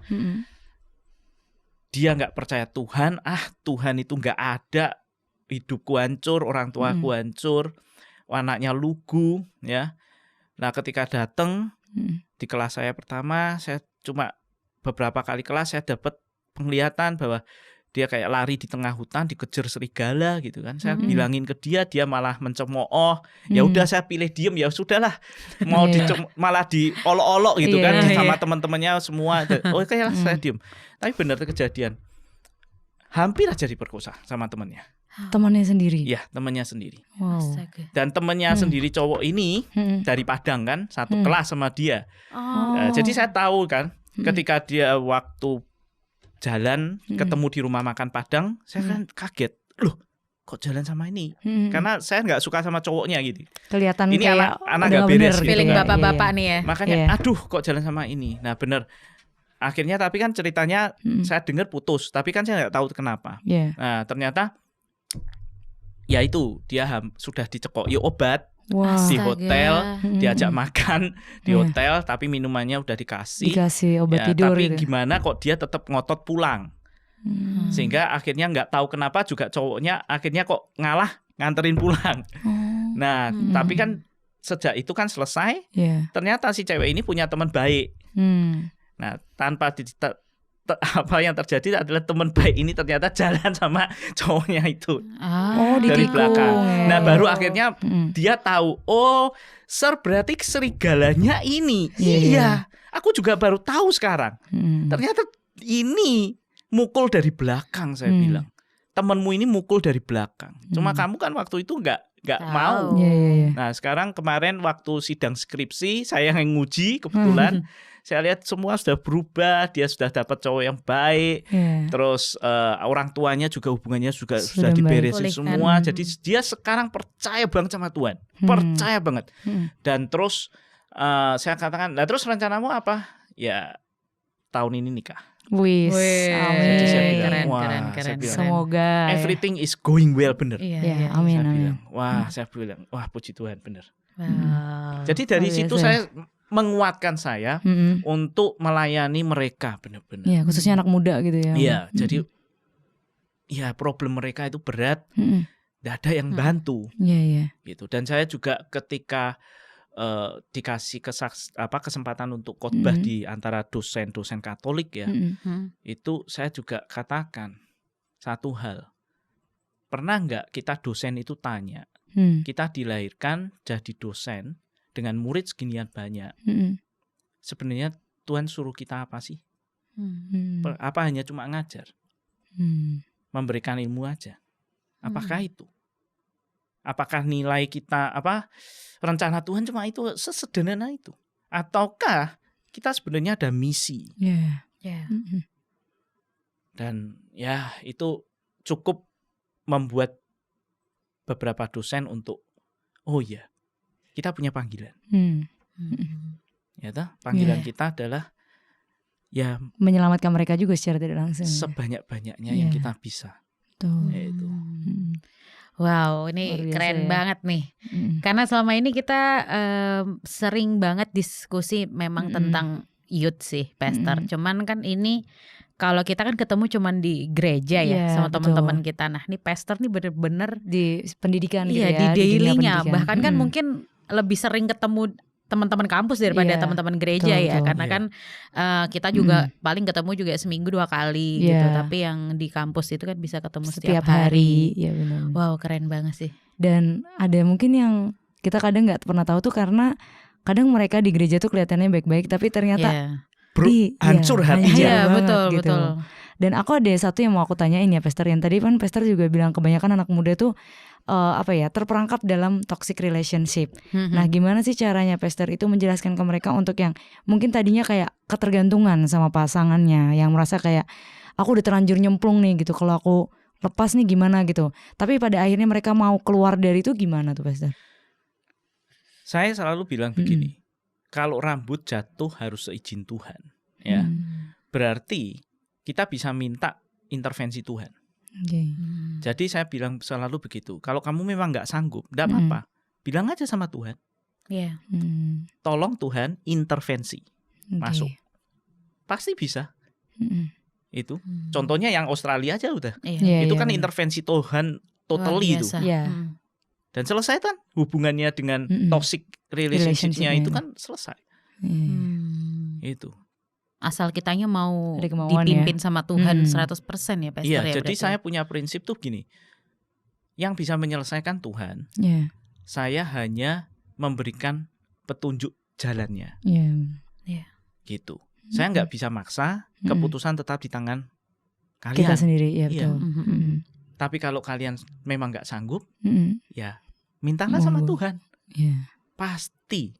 C: dia nggak percaya Tuhan, Tuhan itu nggak ada, hidupku hancur, orang tuaku hancur, anaknya lugu, ya. Nah, ketika datang di kelas saya pertama, saya cuma beberapa kali kelas saya dapat penglihatan bahwa dia kayak lari di tengah hutan dikejar serigala gitu kan. Saya bilangin ke dia malah mencemooh. Ya udah saya pilih diem, ya sudahlah. Mau malah diolok-olok gitu kan sama teman-temannya semua. Oke lah, saya diem. Tapi benar kejadian. Hampir aja diperkosa sama temannya.
A: Temannya sendiri?
C: Iya, temannya sendiri.
A: Wow.
C: Dan temannya sendiri cowok ini dari Padang kan, satu kelas sama dia. Jadi saya tahu kan, ketika dia waktu jalan ketemu di rumah makan Padang, saya kan kaget, loh kok jalan sama ini? Karena saya nggak suka sama cowoknya gitu.
A: Kelihatan
C: ini
A: kayak
C: anak nggak beres gitu.
B: Feeling bapak-bapak nih ya.
C: Makanya kok jalan sama ini. Nah bener, akhirnya tapi kan ceritanya saya dengar putus, tapi kan saya nggak tahu kenapa. Nah ternyata ya itu dia sudah dicekoki obat. Di hotel, diajak makan di hotel, tapi minumannya udah dikasih
A: obat tidur.
C: Tapi
A: gitu.
C: gimana kok dia tetap ngotot pulang, sehingga akhirnya nggak tahu kenapa juga cowoknya akhirnya kok ngalah nganterin pulang. Nah, tapi kan sejak itu kan selesai, ternyata si cewek ini punya teman baik. Nah, tanpa apa yang terjadi adalah teman baik ini ternyata jalan sama cowoknya itu dari belakang. Nah baru akhirnya dia tahu, sir berarti serigalanya ini. Iya, aku juga baru tahu sekarang. Ternyata ini mukul dari belakang, saya bilang. Temanmu ini mukul dari belakang. Cuma kamu kan waktu itu nggak mau. Nah sekarang kemarin waktu sidang skripsi saya yang nguji kebetulan. Saya lihat semua sudah berubah, dia sudah dapat cowok yang baik, terus orang tuanya juga hubungannya juga sudah diberesin semua. Jadi dia sekarang percaya banget sama Tuhan, percaya banget. Dan terus saya katakan, "Lah terus rencanamu apa?" Ya, tahun ini nikah.
A: Wis, amin.
C: Jadi saya bilang,
B: keren,
C: wah,
B: keren,
C: saya
B: keren.
C: bilang,
A: Semoga
C: everything is going well, bener.
B: Iya,
A: Ya,
B: iya,
A: amin,
C: Saya
A: amin.
C: bilang, saya bilang, wah puji Tuhan, bener.
B: Wow.
C: Jadi dari
A: luar
C: situ
A: biasa.
C: saya menguatkan saya untuk melayani mereka benar-benar.
A: Ya, khususnya anak muda gitu ya.
C: Iya, jadi ya problem mereka itu berat, tidak ada yang bantu
A: Iya, iya.
C: gitu. Dan saya juga ketika dikasih kesempatan untuk khotbah di antara dosen-dosen Katolik ya, itu saya juga katakan satu hal. Pernah nggak kita dosen itu tanya, kita dilahirkan jadi dosen dengan murid seginian banyak. Sebenarnya Tuhan suruh kita apa sih? Apa hanya cuma ngajar? Memberikan ilmu aja? Apakah itu? Apakah nilai kita, rencana Tuhan cuma itu, sesederhana itu? Ataukah kita sebenarnya ada misi? Dan ya itu cukup membuat beberapa dosen untuk, oh ya, kita punya panggilan. Ya toh, panggilan kita adalah ya
A: menyelamatkan mereka juga secara tidak langsung.
C: Sebanyak-banyaknya yang kita bisa.
A: Tuh.
C: Yaitu.
B: Wow, ini keren banget nih. Karena selama ini kita sering banget diskusi memang tentang youth sih, Pastor. Cuman kan ini kalau kita kan ketemu cuman di gereja ya sama teman-teman kita. Nah, ini Pastor nih bener-bener
A: di pendidikan gitu
B: ya,
A: ya.
B: di dailynya.
A: pendidikan.
B: Bahkan kan mungkin lebih sering ketemu teman-teman kampus daripada teman-teman gereja ya, karena kan kita juga paling ketemu juga seminggu 2 kali gitu, tapi yang di kampus itu kan bisa ketemu setiap hari.
A: Ya, benar.
B: Wow, keren banget sih.
A: Dan ada mungkin yang kita kadang nggak pernah tahu tuh karena kadang mereka di gereja tuh kelihatannya baik-baik tapi ternyata
C: hancur hatinya.
B: Iya, betul,
A: gitu.
B: betul.
A: Dan aku ada satu yang mau aku tanyain ya, Pastor. Yang tadi kan Pastor juga bilang kebanyakan anak muda tuh terperangkap dalam toxic relationship. Nah, gimana sih caranya Pastor itu menjelaskan ke mereka untuk yang mungkin tadinya kayak ketergantungan sama pasangannya, yang merasa kayak aku udah terlanjur nyemplung nih gitu, kalau aku lepas nih gimana gitu. Tapi pada akhirnya mereka mau keluar dari itu, gimana tuh Pastor?
C: Saya selalu bilang begini, kalau rambut jatuh harus seizin Tuhan, ya. Berarti kita bisa minta intervensi Tuhan. Jadi saya bilang selalu begitu. Kalau kamu memang nggak sanggup, nggak apa-apa, bilang aja sama Tuhan. Tolong Tuhan intervensi, masuk. Pasti bisa. Itu. Contohnya yang Australia aja udah. Itu kan intervensi Tuhan totally itu. Dan selesai kan hubungannya dengan toxic relationship-nya itu kan selesai. Itu.
B: Asal kitanya mau dipimpin sama Tuhan 100% ya, Pastor.
C: Iya, jadi saya punya prinsip tuh gini. Yang bisa menyelesaikan Tuhan. Saya hanya memberikan petunjuk jalannya. Gitu. Saya nggak bisa maksa, keputusan tetap di tangan kalian.
A: Kita sendiri, ya betul.
C: Tapi kalau kalian memang nggak sanggup, ya mintalah sama Tuhan. Pasti.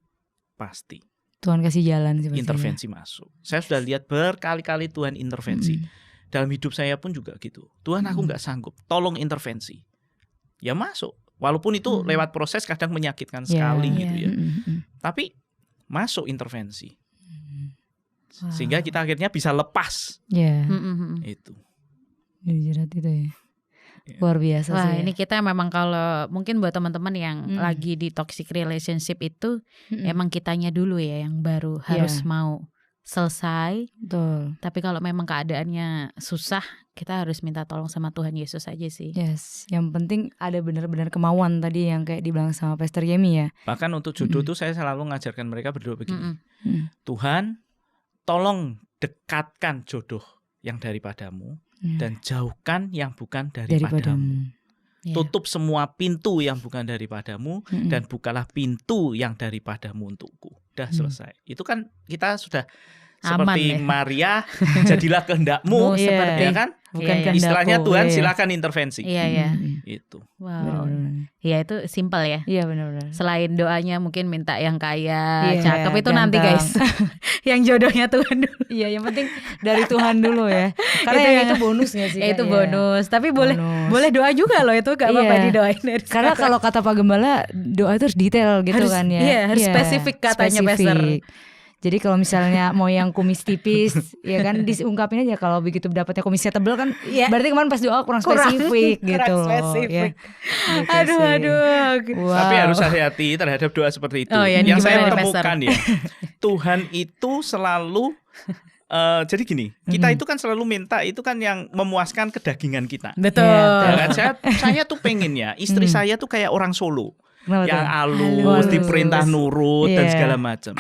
A: Tuhan kasih jalan sih.
C: Intervensi masuk. Saya sudah lihat berkali-kali Tuhan intervensi. Dalam hidup saya pun juga gitu. Tuhan, aku nggak sanggup, tolong intervensi. Ya masuk. Walaupun itu lewat proses kadang menyakitkan sekali gitu ya. Tapi masuk intervensi. Sehingga kita akhirnya bisa lepas. Itu.
A: Jerat itu ya. Luar biasa sih.
B: Wah, ini kita memang kalau mungkin buat teman-teman yang lagi di toxic relationship itu emang kitanya dulu ya yang baru harus mau selesai.
A: Betul.
B: Tapi kalau memang keadaannya susah, kita harus minta tolong sama Tuhan Yesus aja sih.
A: Yes, yang penting ada benar-benar kemauan tadi yang kayak dibilang sama Pastor Yemi ya.
C: Bahkan untuk jodoh tuh saya selalu ngajarkan mereka berdoa begini. Tuhan, tolong dekatkan jodoh yang daripadamu. Dan jauhkan yang bukan daripadamu. Tutup semua pintu yang bukan daripadamu dan bukalah pintu yang daripadamu untukku. Udah selesai. Itu kan kita sudah seperti
B: ya.
C: Maria, jadilah kehendakmu,
B: seperti
C: ya kan?
A: Bukan
B: Iya, iya.
A: kehendakku,
C: Istilahnya Tuhan
A: iya.
C: silakan intervensi.
B: Iya.
C: Itu.
B: Wow.
A: Benar-benar.
B: Iya itu simpel ya.
A: Iya benar-benar.
B: Selain doanya mungkin minta yang kaya,
A: Iya,
B: cakep itu nanti
A: ganteng.
B: guys. Yang jodohnya Tuhan dulu.
A: Iya, yang penting dari Tuhan dulu ya. Karena
B: Itu
A: yang
B: yang-
A: itu bonusnya sih.
B: Ya,
A: Kak,
B: itu
A: ya.
B: bonus. Tapi boleh
A: Bonus.
B: doa juga loh itu gak apa-apa
A: Iya.
B: didoain dari
A: Karena
B: sekarang.
A: kalau kata Pak Gembala doa itu harus detail gitu
B: Harus-
A: kan ya.
B: iya, harus spesifik katanya, Pastor.
A: Jadi kalau misalnya mau yang kumis tipis ya kan diungkapin aja, kalau begitu dapatnya kumisnya tebel kan
B: Iya.
A: berarti kemarin pas doa kurang spesifik gitu
B: kurang
A: loh
B: spesifik.
A: ya. Gitu
B: Aduh
A: sih.
B: aduh.
A: Wow.
C: Tapi harus hati-hati terhadap doa seperti itu.
B: Oh, ya,
C: Yang
B: gimana
C: saya
B: nih,
C: temukan ya, Tuhan itu selalu jadi gini, kita itu kan selalu minta itu kan yang memuaskan kedagingan kita.
B: Betul.
A: Iya,
C: Ya kan? Saya tuh pengennya istri saya tuh kayak orang Solo,
A: Kenapa
C: yang
A: tuh?
C: halus,
A: Halus.
C: diperintah nurut dan
A: Iya.
C: segala macam.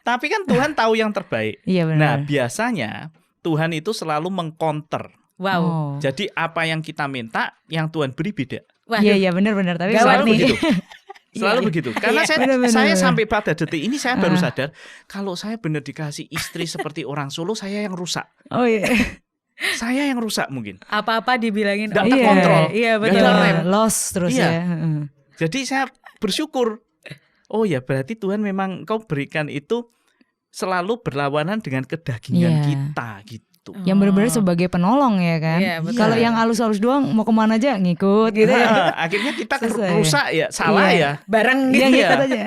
C: Tapi kan Tuhan tahu yang terbaik.
A: Iya benar.
C: Nah, biasanya Tuhan itu selalu mengcounter.
B: Wow.
A: Oh.
C: Jadi apa yang kita minta, yang Tuhan beri beda.
B: Waduh.
A: Iya benar-benar, tapi
B: Gawat
C: Selalu
B: nih.
C: begitu. Selalu begitu. Karena
B: Iya.
A: Benar-benar.
C: saya sampai pada detik ini saya baru sadar kalau saya benar dikasih istri seperti orang Solo, saya yang rusak.
A: Oh iya.
C: Saya yang rusak mungkin.
B: Apa-apa dibilangin
C: Nggak
B: otak
C: terkontrol.
B: Iya
C: Nggak
B: betul.
C: ada rem.
A: Lost terus
C: Iya.
A: ya. Heeh.
C: Jadi saya bersyukur. Oh ya, berarti Tuhan memang Kau berikan itu selalu berlawanan dengan kedagingan
A: Iya.
C: kita gitu.
A: Yang benar-benar sebagai penolong ya kan.
B: Iya, betul.
A: Kalau yang halus-halus doang mau kemana aja ngikut gitu ya.
C: Nah, akhirnya kita
A: Susah ya.
C: rusak ya, salah
A: Iya.
C: ya.
B: Bareng
A: Iya
B: gitu.
C: Iya.
A: ngikut aja.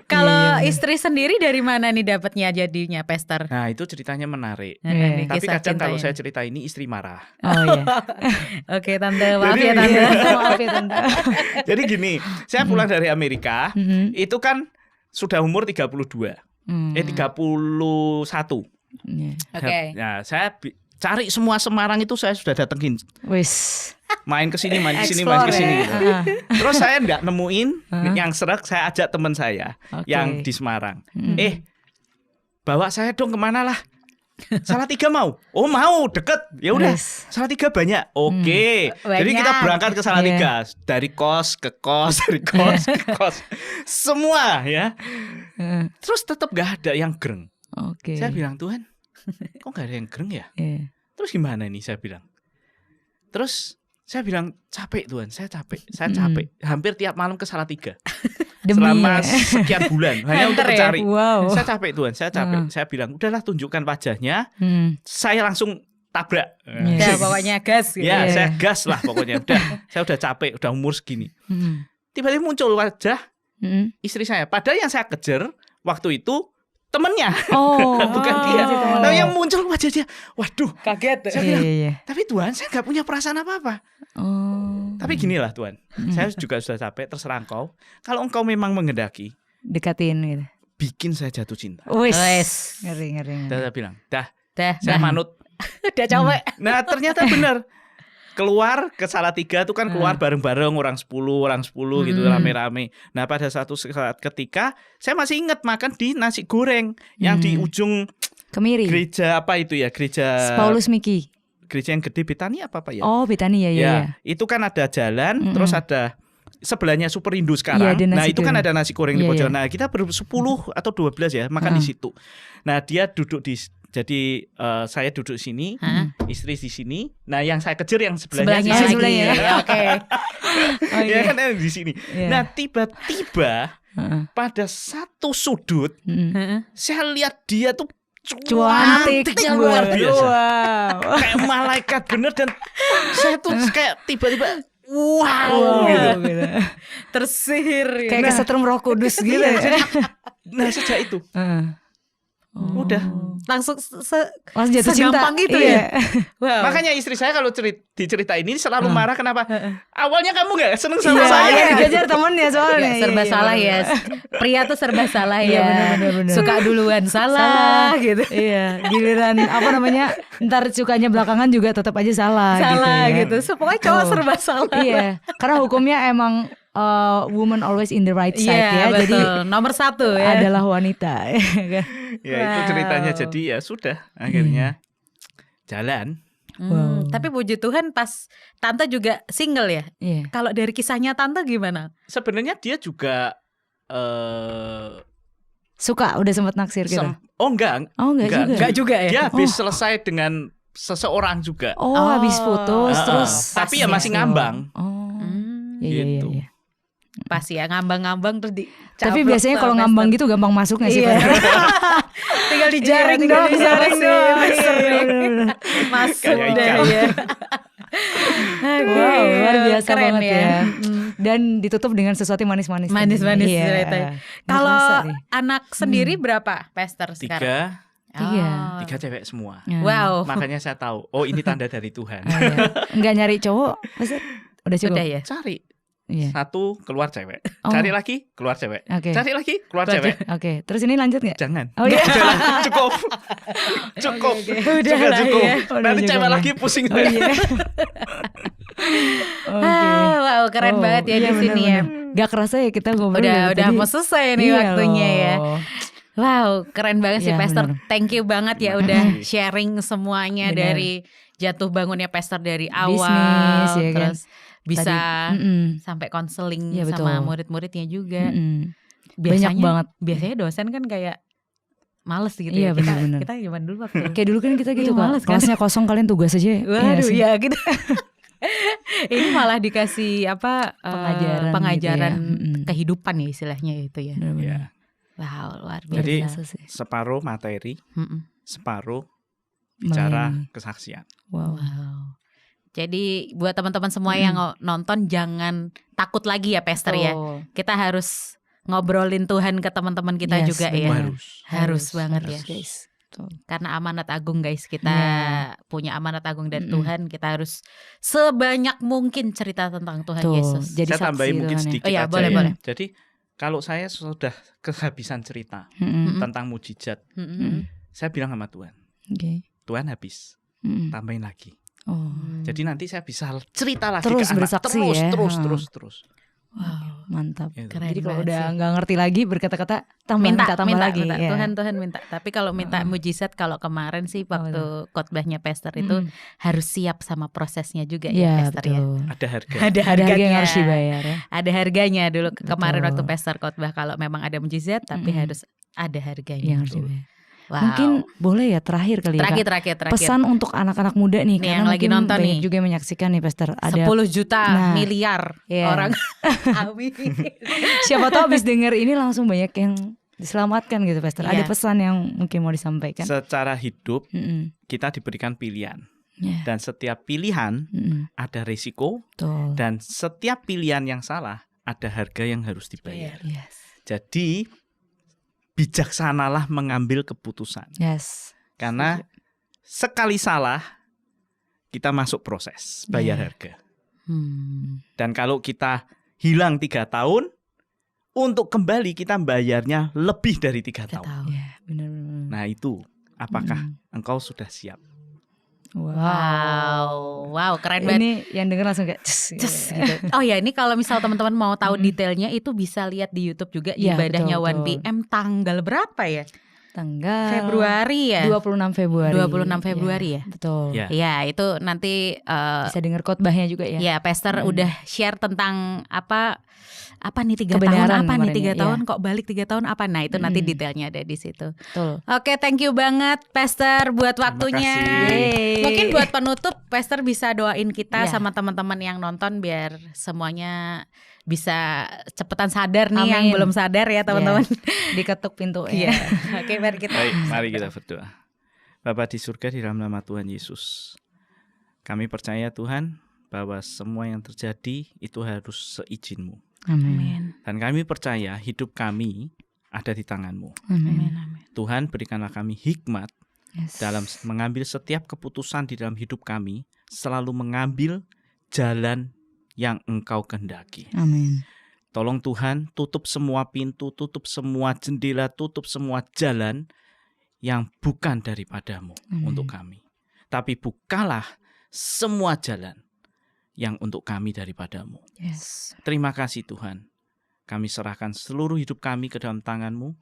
B: Kalau
A: Iya.
B: istri sendiri dari mana nih dapatnya jadinya Pastor?
C: Nah, itu ceritanya menarik.
A: Iya.
B: Nih,
C: Tapi
B: kisah
C: kadang kalau
B: cintanya.
C: saya cerita ini istri marah.
A: Oh iya.
B: Oke tante, maaf
C: Jadi
B: ya tante.
A: Iya, maaf ya tante.
C: Jadi gini, saya pulang dari Amerika,
A: Mhm.
C: itu kan sudah umur 32.
A: Hmm.
C: 31.
A: Iya.
B: Oke.
C: Nah, saya cari semua Semarang itu saya sudah datengin.
A: Wis.
C: Main ke sini, main ke sini, main ke
A: Explore
C: sini
A: ya.
C: gitu.
A: Ah.
C: Terus saya nggak nemuin yang serak, saya ajak teman saya
A: Oke.
C: yang di Semarang.
A: Mm.
C: Bawa saya dong kemana lah? Salatiga mau? Oh mau, deket. Ya udah.
A: Wis.
C: Salatiga banyak. Oke. Jadi kita
B: Banyak.
C: berangkat ke Salatiga dari kos ke kos, dari kos ke kos. Semua ya.
A: Heeh.
C: Terus tetap gak ada yang greng.
A: Oke.
C: Saya bilang, Tuhan, kok gak ada yang greng ya?
A: Iya.
C: Terus gimana nih saya bilang. Terus saya bilang, capek Tuhan, saya capek. Saya
A: Mm.
C: capek. Hampir tiap malam ke Salatiga.
A: Demi
C: Selama
A: ya.
C: sekian bulan. Hanya untuk
B: Hunter ya?
C: mencari.
A: Wow.
C: Saya capek Tuhan, saya capek. Saya bilang, udahlah tunjukkan wajahnya.
A: Hmm.
C: Saya langsung tabrak.
A: Iya.
B: Udah pokoknya gas gitu.
C: Ya,
A: Iya.
C: saya gas lah pokoknya. Saya udah capek, udah umur segini.
A: Hmm.
C: Tiba-tiba muncul wajah
A: Hmm.
C: istri saya. Padahal yang saya kejar waktu itu temennya,
A: Oh,
C: bukan dia.
A: temennya.
C: Nah, yang muncul wajah dia, waduh.
B: Kaget.
C: Saya
A: Iya,
C: bilang,
A: iya, iya.
C: tapi Tuhan, saya nggak punya perasaan apa-apa.
A: Oh.
C: Tapi ginilah Tuhan, saya juga sudah capek. Terserah Engkau. Kalau Engkau memang menghendaki,
A: Dekatin gitu.
C: bikin saya jatuh cinta.
A: Wis.
B: Wes.
A: Ngeri.
C: Dan saya bilang, dah,
B: Dah.
C: saya manut.
B: Udah capek.
C: Nah, ternyata benar. Keluar ke Salatiga itu kan keluar bareng-bareng orang 10 gitu rame-rame. Nah, pada satu saat ketika saya masih ingat makan di nasi goreng yang di ujung
A: Kemiri.
C: gereja apa itu ya? Gereja
A: Paulus Miki.
C: gereja yang gede Betania apa ya?
A: Oh, Betani ya,
C: ya,
A: ya.
C: itu kan ada jalan, terus ada sebelahnya Superindo sekarang.
A: Iya, ada nasi
C: Nah, itu kan
A: goreng.
C: ada nasi goreng di
A: Iya,
C: pojok.
A: iya.
C: Nah, kita 10 atau 12 ya makan di situ. Nah, dia duduk di jadi saya duduk sini, istri di sini. Nah, yang saya kejar yang sebelahnya
B: Sebelahnya
C: di sini.
B: lagi.
A: sebelahnya.
B: Oke.
A: Oh,
C: Ya
A: iya.
C: kan di sini.
A: Iya.
C: Nah, tiba-tiba
A: Heeh.
C: pada satu sudut
A: Mm.
C: saya lihat dia tuh
A: Cuantik.
C: cantiknya luar biasa.
A: Wow.
C: Kayak malaikat bener dan saya tuh kayak tiba-tiba wow,
A: Wow,
C: gitu.
A: gitu.
B: Tersihir.
A: Kayak kesetrum Roh Kudus gitu
C: Iya,
A: ya.
C: jadi, nah sejak itu
A: Heeh.
C: udah.
B: langsung
A: Langsung jatuh cinta.
B: segampang itu
A: Iya.
B: ya. Wow.
C: Makanya istri saya kalau dicerita ini selalu marah kenapa? Awalnya kamu nggak seneng sama
A: Iya,
C: saya.
A: iya, dikejar temennya soalnya.
B: Ya, serba
A: Iya,
B: salah
A: iya.
B: ya. Pria tuh serba salah
A: Iya,
B: ya.
A: benar.
B: Suka duluan salah gitu.
A: Iya, giliran apa namanya? Ntar sukanya belakangan juga tetap aja salah.
B: Salah
A: ya.
B: gitu. Pokoknya cowok
A: Oh.
B: serba salah.
A: Iya, karena hukumnya emang woman always in the right side
B: Iya,
A: ya.
B: betul.
A: Jadi
B: Nomor 1 ya.
A: adalah wanita.
C: Ya itu ceritanya jadi ya sudah akhirnya jalan.
A: Wow.
B: Tapi puji Tuhan pas tante juga single ya.
A: Iya.
B: Kalau dari kisahnya tante gimana?
C: Sebenarnya dia juga
A: Suka udah sempat naksir gitu.
C: Enggak
A: juga.
B: Enggak juga ya.
C: Dia habis selesai dengan seseorang juga.
A: Habis putus terus.
C: Tapi ya masih ngambang.
A: Iya.
C: Gitu.
B: Pas ya ngambang-ngambang terus di.
A: Tapi biasanya kalau ngambang gitu gampang masuk nggak sih?
B: Iya. Tinggal dijaring doang, dijaring doang. Masuk
C: Kayak
B: deh
C: ikan.
B: ya.
A: Wow, luar biasa
B: Keren
A: banget ya. Dan ditutup dengan sesuatu yang manis-manis.
B: Manis-manis
A: Iya.
B: ceritanya.
A: Nggak
B: Kalau
A: kerasa nih.
B: anak sendiri berapa Pastor sekarang?
C: 3
A: Tiga.
C: cewek semua.
A: Ya.
B: Wow.
C: Makanya saya tahu, ini tanda dari Tuhan.
A: Iya. Nggak nyari cowok, Pastor? Udah cukup.
B: Udah ya.
C: Cari
A: Iya.
C: satu keluar cewek,
A: Oh.
C: cari lagi keluar cewek,
A: Oke.
C: cari lagi keluar cewek.
A: Oke, terus ini lanjut nggak?
C: Jangan.
A: Oh iya.
C: Udahlah, cukup. Cukup.
A: Udah
C: Sudah
A: lah
C: cukup.
A: ya.
C: Nanti
A: Udah
C: cewek
A: cukup
C: lagi pusing.
A: Oh iya. Oke.
B: Wow, keren banget ya
A: iya,
B: di sini ya.
A: bener-bener. Gak kerasa ya kita ngobrol
B: Udah
A: dari tadi.
B: mau selesai nih
A: Iya
B: waktunya ya.
A: loh.
B: Wow, keren banget sih
A: Iya,
B: Pastor.
A: bener.
B: Thank you banget ya
C: Terima
B: udah
C: kasih.
B: sharing semuanya
A: Bener.
B: dari jatuh bangunnya Pastor dari awal,
A: Bisnis, ya kan?
B: terus bisa
A: Mm-mm.
B: sampai konseling
A: Iya,
B: sama
A: betul.
B: murid-muridnya juga.
A: Mm-mm.
B: Biasanya,
A: Banyak banget.
B: Biasanya dosen kan kayak males gitu
A: Iya,
B: ya.
A: bener-bener.
B: Kita gimana dulu waktu
A: Kayak dulu kan kita gitu
B: Iya,
A: Kak.
B: males kan?
A: Kelasnya kosong, kalian tugas aja. Iya
B: Waduh
A: sih?
B: ya gitu. Ini malah dikasih pengajaran
A: gitu ya. Mm-mm.
B: kehidupan ya istilahnya itu ya.
A: Bener-bener.
C: Ya.
B: Wow, luar
C: Jadi,
B: biasa.
A: Biasa sih.
C: Separuh materi,
B: Mm-mm.
C: separuh bicara
A: Melayani.
C: kesaksian.
A: Wow.
B: Wow. Jadi buat teman-teman semua yang nonton jangan takut lagi ya Pastor ya.
A: Betul.
B: Kita harus ngobrolin Tuhan ke teman-teman kita
A: Yes,
B: juga
A: benar.
B: ya.
C: Harus.
B: Banget ya.
A: guys. Betul.
B: Karena amanat agung guys, kita
A: Iya.
B: punya amanat agung dari Tuhan. Kita harus sebanyak mungkin cerita tentang Tuhan
A: Tuh,
B: Yesus.
A: jadi
C: Saya tambahin
A: saksi
C: mungkin
A: Tuhan ya.
C: sedikit
B: Oh iya,
C: aja
B: boleh,
C: ya.
B: boleh.
C: Jadi kalau saya sudah kehabisan cerita
A: Mm-mm.
C: tentang mujizat,
B: Mm-mm.
C: saya bilang sama Tuhan,
A: Oke.
C: Tuhan habis,
A: Mm-mm.
C: tambahin lagi.
A: Oh.
C: Jadi nanti saya bisa cerita lagi
A: Terus
C: ke anak.
A: bersaksi
C: terus,
A: ya.
C: terus.
B: Wow.
A: Mantap.
C: Gitu.
B: Keren
A: Jadi kalau
B: banget
A: udah
B: sih.
A: nggak ngerti lagi berkata-kata tambah tambah lagi.
B: minta.
A: Ya.
B: Tuhan minta. Tapi kalau minta mujizat, kalau kemarin sih waktu khotbahnya Pastor itu
A: Mm.
B: harus siap sama prosesnya juga
A: Iya,
B: ya Pastor ya.
A: betul.
C: Ada harga.
B: Ada
A: Ada harga
B: harganya.
A: yang harus dibayar ya.
B: Ada harganya dulu kemarin
A: Betul.
B: waktu Pastor khotbah kalau memang ada mujizat tapi harus ada harganya.
A: Yang harus dibayar.
B: Wow.
A: Mungkin boleh ya terakhir kali ya Kak.
B: terakhir.
A: Pesan untuk anak-anak muda nih,
B: Nih,
A: karena
B: yang lagi
A: mungkin
B: nonton
A: banyak
B: nih.
A: juga yang menyaksikan nih Pastor. Ada
B: 10 juta
A: Nah,
B: miliar
A: iya.
B: orang. Amin.
A: siapa tahu abis denger ini langsung banyak yang diselamatkan gitu Pastor. Ada
B: Iya.
A: pesan yang mungkin mau disampaikan.
C: Secara hidup
A: Mm-mm.
C: kita diberikan pilihan.
A: Ya.
C: Dan setiap pilihan
A: Mm-mm.
C: ada risiko.
A: Betul.
C: Dan setiap pilihan yang salah ada harga yang harus dibayar.
A: Yes.
C: Jadi bijaksanalah mengambil keputusan.
A: Yes.
C: Karena sekali salah kita masuk proses bayar
A: Iya.
C: harga.
A: Dan
C: kalau kita hilang 3 tahun, untuk kembali kita bayarnya lebih dari 3 tahun.
A: Ya, benar-benar.
C: Nah itu, apakah engkau sudah siap?
B: Wow, keren banget.
A: Ini yang denger langsung kayak cus,
B: Cus,
A: gitu.
B: gitu. Oh ya, ini kalau misal teman-teman mau tahu detailnya itu bisa lihat di YouTube juga
A: Iya,
B: ibadahnya
A: betul,
B: 1PM tanggal berapa ya?
A: Tanggal
B: Februari ya.
A: 26 Februari.
B: 26 Februari ya?
A: Betul.
C: Ya.
B: Iya, itu nanti
A: Bisa denger khotbahnya juga ya.
B: ya Pastor udah share tentang apa nih 3 tahun
A: Kebenaran
B: apa nih
A: kemarin
B: 3
A: ya,
B: tahun kok balik 3 tahun apa, nah itu nanti detailnya ada di situ.
A: Betul.
B: Oke, thank you banget Pastor buat waktunya.
C: kasih.
A: Yeay.
B: Mungkin buat penutup Pastor bisa doain kita
A: Iya.
B: sama teman-teman yang nonton biar semuanya bisa cepetan sadar nih yang
A: Amin.
B: belum sadar ya teman-teman.
A: Diketuk pintu
B: Iya.
A: ya.
B: Oke, mari kita.
C: Baik, mari kita berdoa. Bapa di surga, di dalam nama Tuhan Yesus, kami percaya Tuhan bahwa semua yang terjadi itu harus seizin-Mu.
A: Amin.
C: Dan kami percaya hidup kami ada di tangan-Mu.
A: Amin.
C: Tuhan, berikanlah kami hikmat
A: Yes.
C: dalam mengambil setiap keputusan di dalam hidup kami, selalu mengambil jalan yang Engkau kehendaki.
A: Amin.
C: Tolong Tuhan, tutup semua pintu, tutup semua jendela, tutup semua jalan yang bukan daripada-Mu untuk kami. Tapi bukalah semua jalan yang untuk kami daripada-Mu.
A: Yes.
C: Terima kasih Tuhan. Kami serahkan seluruh hidup kami ke dalam tangan-Mu.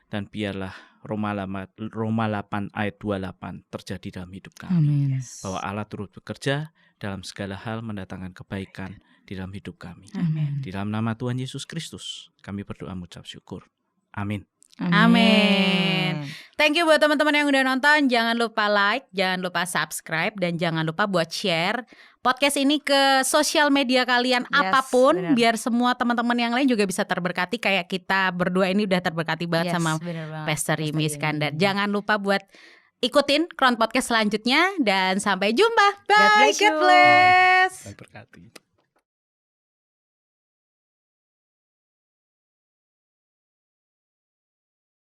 C: Dan biarlah Roma 8 ayat 28 terjadi dalam hidup kami.
A: Amin.
C: Bahwa Allah turut bekerja dalam segala hal mendatangkan kebaikan di dalam hidup kami.
A: Amin.
C: Di dalam nama Tuhan Yesus Kristus kami berdoa mengucap syukur. Amin.
B: Amin. Thank you buat teman-teman yang udah nonton. Jangan lupa like, jangan lupa subscribe, dan jangan lupa buat share podcast ini ke sosial media kalian apapun,
A: benar.
B: biar semua teman-teman yang lain juga bisa terberkati kayak kita berdua ini udah terberkati banget sama
A: benar banget.
B: Pastor Imi
A: Pastor
B: Iskandar.
A: Imi.
B: Jangan lupa buat ikutin Crown Podcast selanjutnya dan sampai jumpa.
A: God
B: Bye.
A: bless you.
B: God bless.
C: Berkati.